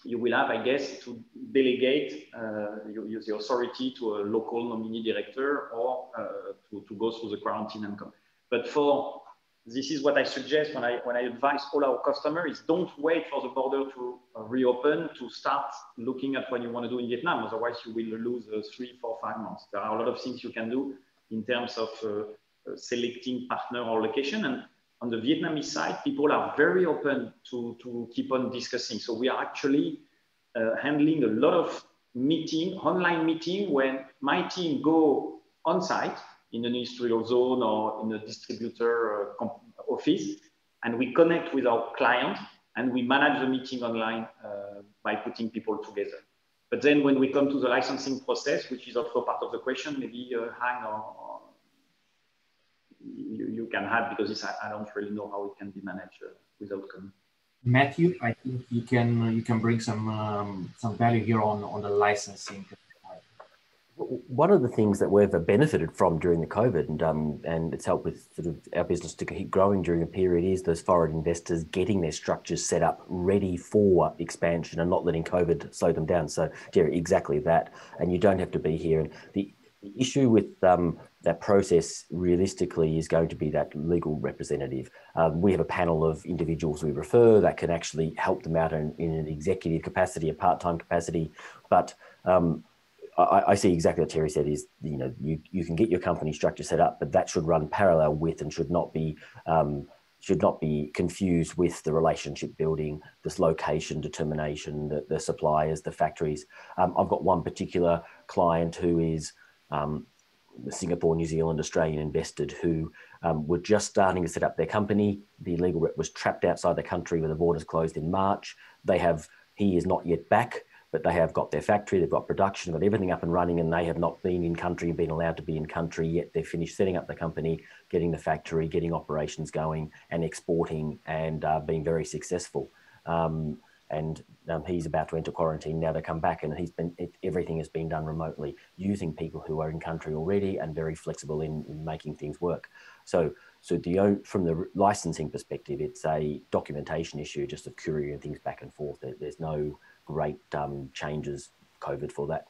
you will have, I guess, to delegate the authority to a local nominee director or to go through the quarantine and come. But this is what I suggest when I advise all our customers is don't wait for the border to reopen to start looking at what you want to do in Vietnam. Otherwise, you will lose 3, 4, 5 months. There are a lot of things you can do in terms of selecting partner or location. And on the Vietnamese side, people are very open to keep on discussing. So we are actually handling a lot of meeting, online meeting, when my team go on site in an industrial zone or in a distributor office, and we connect with our client and we manage the meeting online by putting people together. But then when we come to the licensing process, which is also part of the question, maybe Han or you can add, because I don't really know how it can be managed without coming. Matthew, I think you can bring some value here on the licensing. One of the things that we've benefited from during the COVID, and it's helped with sort of our business to keep growing during a period, is those foreign investors getting their structures set up ready for expansion and not letting COVID slow them down. So, Jerry, exactly that. And you don't have to be here. And the issue with that process realistically is going to be that legal representative. We have a panel of individuals we refer that can actually help them out in an executive capacity, a part-time capacity, but I see exactly what Terry said is, you can get your company structure set up, but that should run parallel with and should not be confused with the relationship building, this location determination, the suppliers, the factories. I've got one particular client who is Singapore, New Zealand, Australian invested who were just starting to set up their company. The legal rep was trapped outside the country with the borders closed in March. He is not yet back, but they have got their factory, they've got production, got everything up and running, and they have not been in country, been allowed to be in country yet. They've finished setting up the company, getting the factory, getting operations going and exporting, and being very successful. He's about to enter quarantine now to come back, and everything has been done remotely using people who are in country already and very flexible in making things work. So from the licensing perspective, it's a documentation issue, just of couriering things back and forth. There's no great changes COVID for that.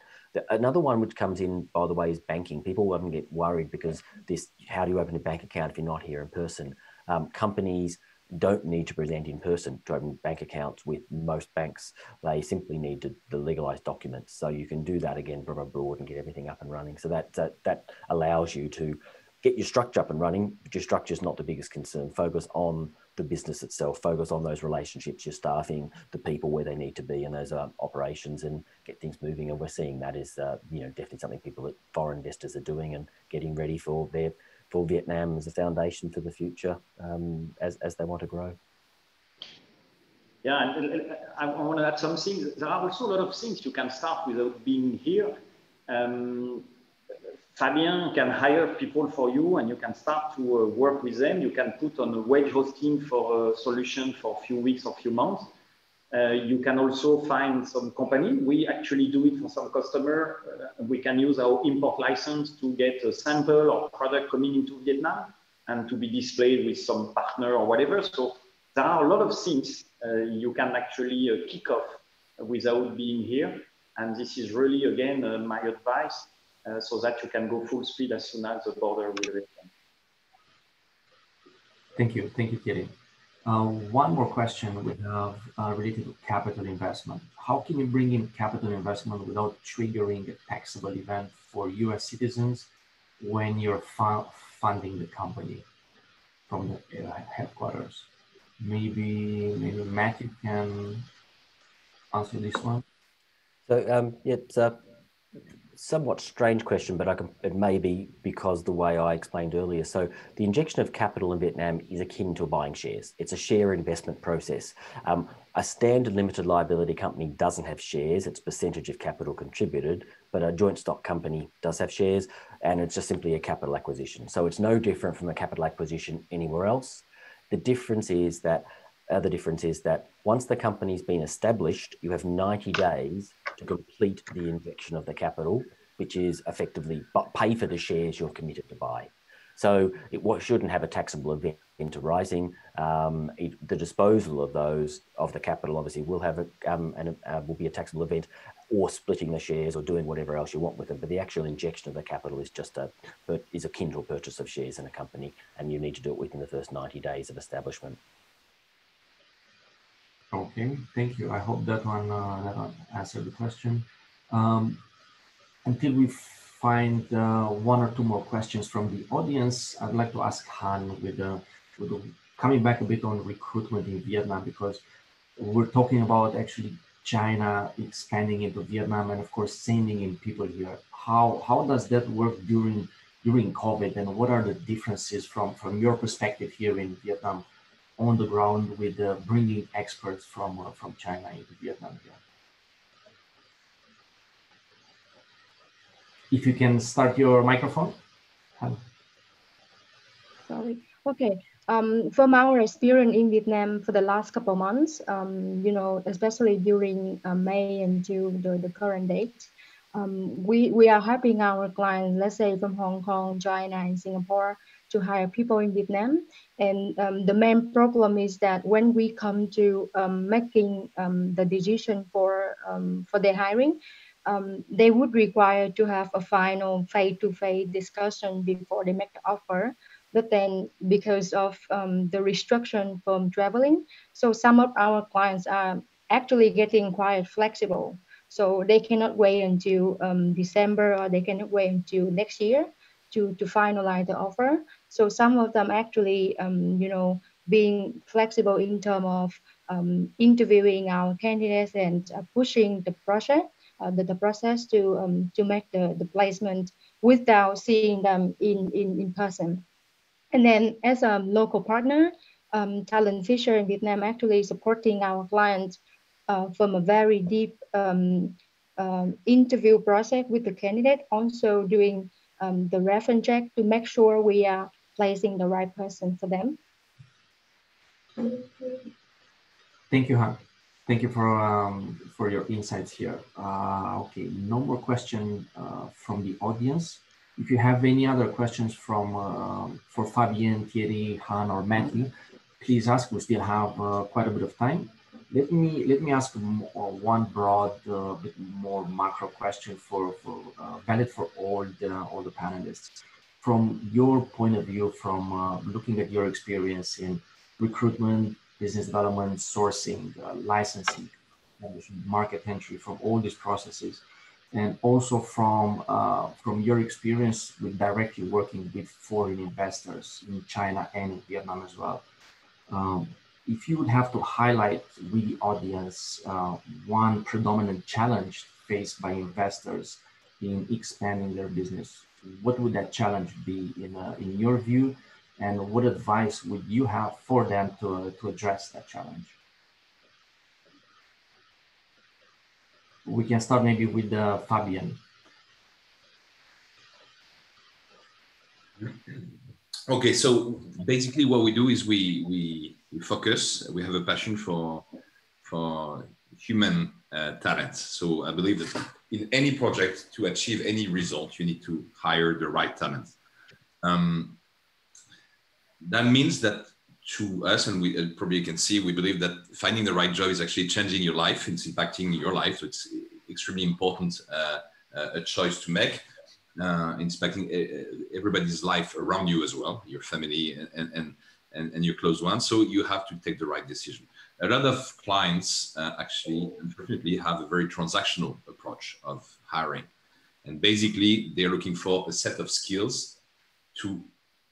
Another one which comes in, by the way, is banking. People often get worried because how do you open a bank account if you're not here in person? Companies don't need to present in person to open bank accounts with most banks. They simply need the legalized documents. So you can do that again from abroad and get everything up and running. So that allows you to get your structure up and running, but your structure is not the biggest concern. Focus on the business itself, focus on those relationships, your staffing, the people where they need to be, and those operations, and get things moving. And we're seeing that is definitely something foreign investors are doing and getting ready for Vietnam as a foundation for the future as they want to grow. Yeah, and I want to add something. There are also a lot of things you can start without being here. Fabien can hire people for you, and you can start to work with them. You can put on a wage hosting for a solution for a few weeks or few months. You can also find some company. We actually do it for some customer. We can use our import license to get a sample or product coming into Vietnam and to be displayed with some partner or whatever. So there are a lot of things you can actually kick off without being here. And this is really, again, my advice, so that you can go full speed as soon as the border will return. Thank you, Thierry. One more question we have related to capital investment. How can you bring in capital investment without triggering a taxable event for US citizens when you're funding the company from the headquarters? Maybe Matthew can answer this one. So it's a somewhat strange question, but it may be because the way I explained earlier. So the injection of capital in Vietnam is akin to buying shares. It's a share investment process. A standard limited liability company doesn't have shares. It's percentage of capital contributed, but a joint stock company does have shares, and it's just simply a capital acquisition. So it's no different from a capital acquisition anywhere else. The difference is that once the company's been established, you have 90 days to complete the injection of the capital, which is effectively pay for the shares you're committed to buy. So it shouldn't have a taxable event arising. The disposal of the capital obviously will have will be a taxable event, or splitting the shares, or doing whatever else you want with them. But the actual injection of the capital is just akin to a purchase of shares in a company, and you need to do it within the first 90 days of establishment. Okay, thank you. I hope that one answered the question. Until we find one or two more questions from the audience, I'd like to ask Han with coming back a bit on recruitment in Vietnam, because we're talking about actually China expanding into Vietnam and of course sending in people here. How does that work during COVID, and what are the differences from your perspective here in Vietnam on the ground with bringing experts from China into Vietnam here? If you can start your microphone. Sorry. Okay. From our experience in Vietnam for the last couple of months, you know, especially during May until the current date, we are helping our clients, let's say from Hong Kong, China, and Singapore, to hire people in Vietnam. And the main problem is that when we come to making the decision for their hiring, they would require to have a final face-to-face discussion before they make the offer. But then because of the restriction from traveling, so some of our clients are actually getting quite flexible. So they cannot wait until December, or they cannot wait until next year to finalize the offer. So some of them actually, you know, being flexible in terms of interviewing our candidates and pushing the project, the process to make the placement without seeing them in person. And then as a local partner, Talent Fisher in Vietnam actually supporting our clients from a very deep interview process with the candidate, also doing the reference check to make sure we are placing the right person for them. Thank you, Han. Thank you for your insights here. Okay, no more questions from the audience. If you have any other questions from for Fabien, Thierry, Han, or Matthew, please ask. We still have quite a bit of time. Let me ask one broad, bit more macro question for valid for all the panelists. From your point of view, from looking at your experience in recruitment, business development, sourcing, licensing, market entry, from all these processes, and also from your experience with directly working with foreign investors in China and in Vietnam as well. If you would have to highlight with the audience one predominant challenge faced by investors in expanding their business, what would that challenge be in your view? And what advice would you have for them to address that challenge? We can start maybe with Fabien. Okay, so basically what we do is we focus. We have a passion for human talent. So I believe that in any project, to achieve any result, you need to hire the right talent. That means that to us, and we probably can see, we believe that finding the right job is actually changing your life. It's impacting your life. So it's extremely important a choice to make. Inspecting everybody's life around you as well, your family and your close ones. So you have to take the right decision. A lot of clients actually, unfortunately, have a very transactional approach of hiring. And basically, they're looking for a set of skills to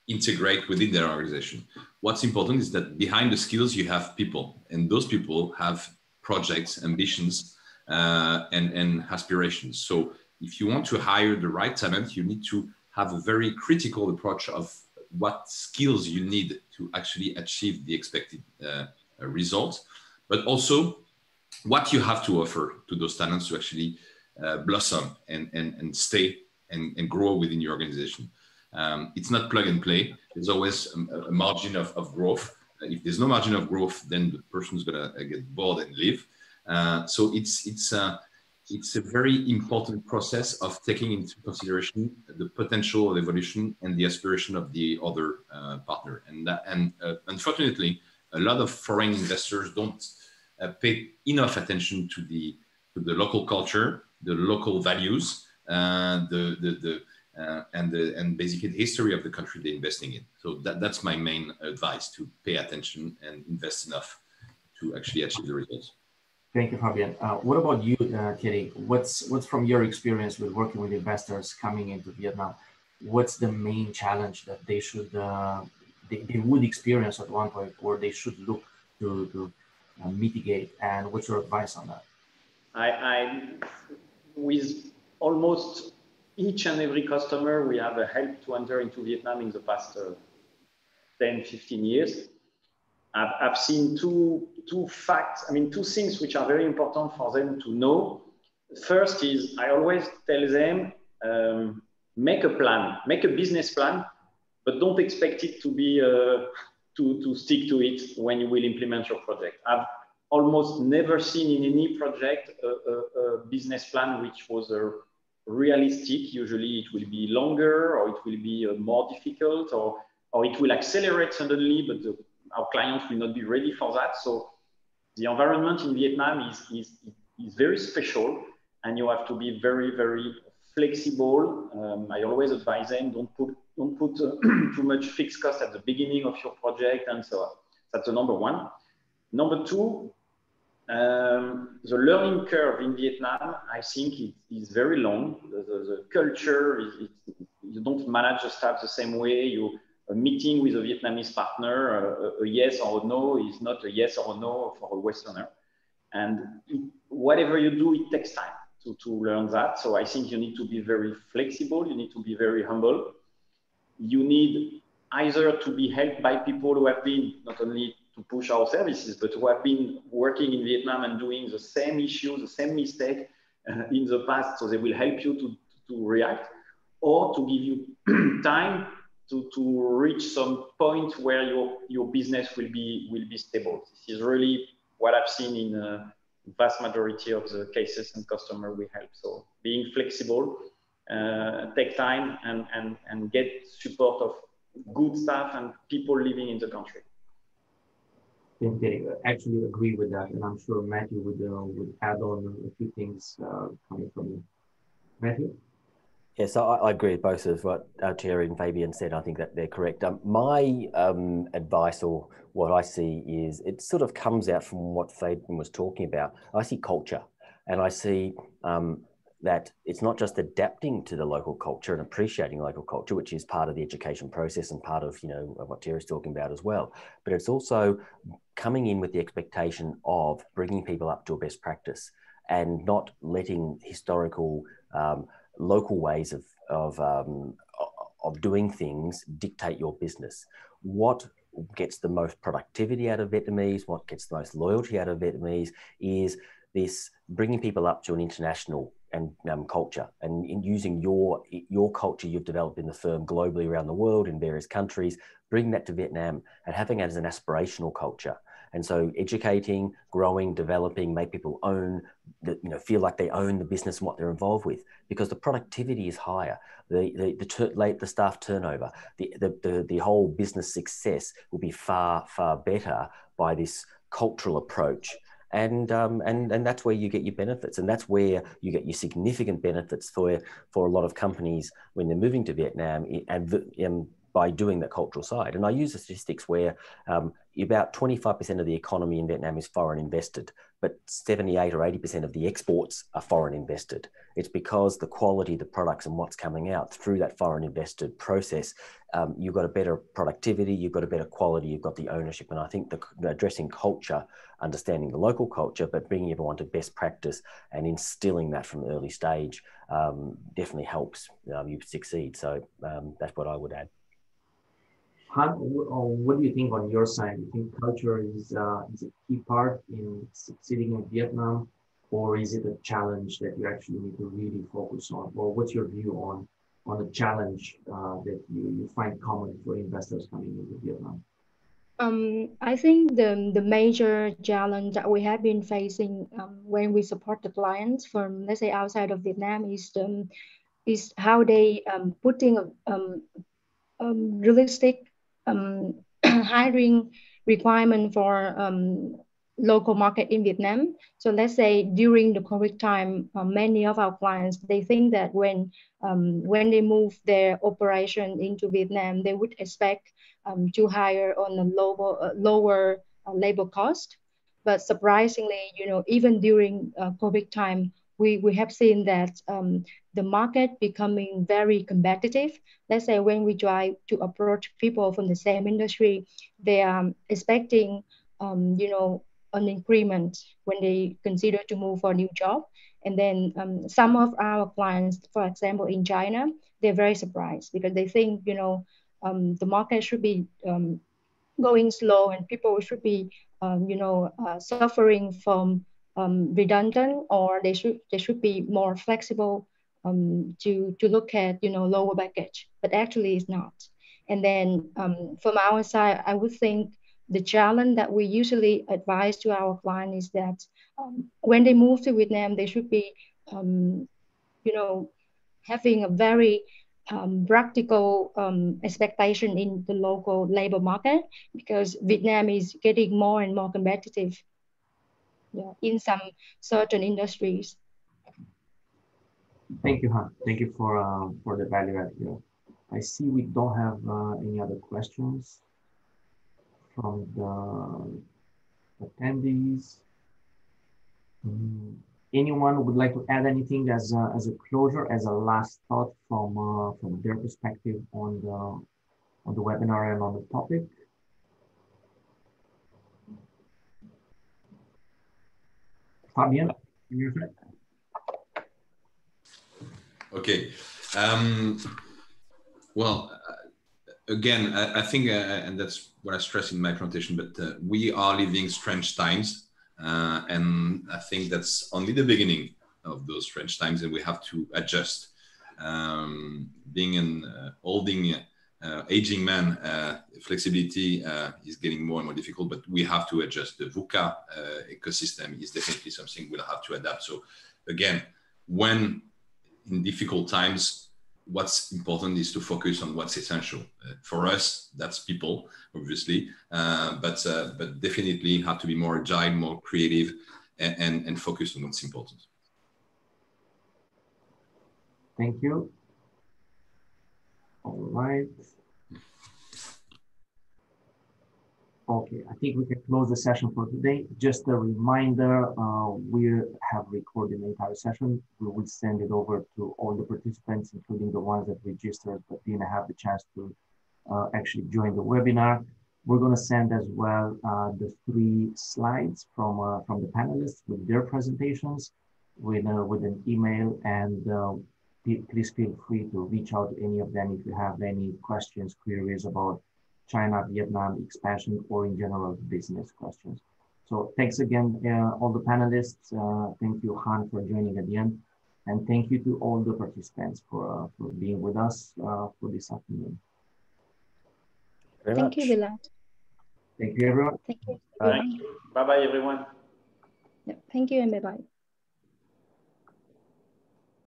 integrate within their organization. What's important is that behind the skills, you have people, and those people have projects, ambitions, and aspirations. So if you want to hire the right talent, you need to have a very critical approach of what skills you need to actually achieve the expected result, but also what you have to offer to those talents to actually blossom and stay and grow within your organization. It's not plug and play. There's always a margin of growth. If there's no margin of growth, then the person's gonna get bored and leave. So it's a very important process of taking into consideration the potential of evolution and the aspiration of the other partner. And unfortunately, a lot of foreign investors don't pay enough attention to the local culture, the local values, and basically the history of the country they're investing in. So that's my main advice: to pay attention and invest enough to actually achieve the results. Thank you, Fabien. What about you, Thierry? What's from your experience with working with investors coming into Vietnam? What's the main challenge that they should they would experience at one point, or they should look to mitigate? And what's your advice on that? With almost each and every customer, we have helped to enter into Vietnam in the past 10, 15 years. I've seen two facts, two things which are very important for them to know. First is, I always tell them, make a plan, make a business plan, but don't expect it to be, to stick to it when you will implement your project. I've almost never seen in any project a business plan which was realistic. Usually it will be longer, or it will be more difficult, or it will accelerate suddenly, but our clients will not be ready for that. So the environment in Vietnam is very special, and you have to be very, very flexible. I always advise them, don't put too much fixed cost at the beginning of your project, and so on. That's the number one. Number two, the learning curve in Vietnam, I think it is very long. The culture, you don't manage the staff the same way. A meeting with a Vietnamese partner, a yes or a no is not a yes or a no for a Westerner. And whatever you do, it takes time to learn that. So I think you need to be very flexible. You need to be very humble. You need either to be helped by people who have been not only to push our services, but who have been working in Vietnam and doing the same issue, the same mistake in the past, so they will help you to react, or to give you time to reach some point where your business will be stable. This is really what I've seen in the vast majority of the cases and customer we help. So being flexible, take time, and get support of good staff and people living in the country. I actually agree with that, and I'm sure Matthew would add on a few things coming from you. Matthew? Yes, I agree with both of what Thierry and Fabian said. I think that they're correct. My advice, or what I see, is it sort of comes out from what Fabian was talking about. I see culture, and I see that it's not just adapting to the local culture and appreciating local culture, which is part of the education process and part of what Thierry's talking about as well. But it's also coming in with the expectation of bringing people up to a best practice, and not letting historical local ways of doing things dictate your business. What gets the most productivity out of Vietnamese, what gets the most loyalty out of Vietnamese, is this bringing people up to an international and culture, and in using your culture you've developed in the firm globally around the world in various countries, bringing that to Vietnam and having it as an aspirational culture. And so educating, growing, developing, make people feel like they own the business and what they're involved with, because the productivity is higher. The staff turnover, the whole business success will be far, far better by this cultural approach. And that's where you get your benefits, and that's where you get your significant benefits for a lot of companies when they're moving to Vietnam, and by doing the cultural side. And I use the statistics where about 25% of the economy in Vietnam is foreign invested, but 78 or 80% of the exports are foreign invested. It's because the quality of the products and what's coming out through that foreign invested process, you've got a better productivity, you've got a better quality, you've got the ownership. And I think addressing culture, understanding the local culture, but bringing everyone to best practice and instilling that from the early stage definitely helps you succeed. So that's what I would add. Han, what do you think on your side? Do you think culture is a key part in succeeding in Vietnam, or is it a challenge that you actually need to really focus on? Or what's your view on the challenge that you find common for investors coming into Vietnam? I think the major challenge that we have been facing when we support the clients from, let's say, outside of Vietnam is how they putting realistic hiring requirement for local market in Vietnam. So let's say during the COVID time, many of our clients, they think that when they move their operation into Vietnam, they would expect to hire on a lower labor cost. But surprisingly, even during COVID time, we have seen that the market becoming very competitive. Let's say when we try to approach people from the same industry, they are expecting, an increment when they consider to move for a new job. And then some of our clients, for example, in China, they're very surprised because they think, you know, the market should be going slow and people should be, you know, suffering from redundant, or they should be more flexible to look at, you know, lower package, but actually it's not. And then from our side, I would think the challenge that we usually advise to our client is that when they move to Vietnam, they should be, you know, having a very practical expectation in the local labor market, because Vietnam is getting more and more competitive, yeah, in some certain industries. Thank you, Han. Thank you for the value add here. I see we don't have any other questions from the attendees. Anyone would like to add anything as a closure, as a last thought from their perspective on the webinar and on the topic? Fabian, you're right. Okay. Well, again, I think, and that's what I stress in my presentation, but we are living strange times. And I think that's only the beginning of those strange times, and we have to adjust. Being an aging man, flexibility is getting more and more difficult, but we have to adjust. The VUCA ecosystem is definitely something we'll have to adapt. So again, when in difficult times, what's important is to focus on what's essential. For us, that's people, obviously, but definitely have to be more agile, more creative, and focus on what's important. Thank you. All right. Okay, I think we can close the session for today. Just a reminder, we have recorded the entire session. We will send it over to all the participants, including the ones that registered but didn't have the chance to actually join the webinar. We're going to send as well the 3 slides from the panelists with their presentations with an email, and please feel free to reach out to any of them if you have any questions, queries about China, Vietnam expansion, or in general business questions. So thanks again, all the panelists. Thank you, Han, for joining at the end. And thank you to all the participants for being with us for this afternoon. Thank you, Bilal. Thank you, everyone. Thank you. Bye-bye, everyone. Yeah, thank you and bye-bye.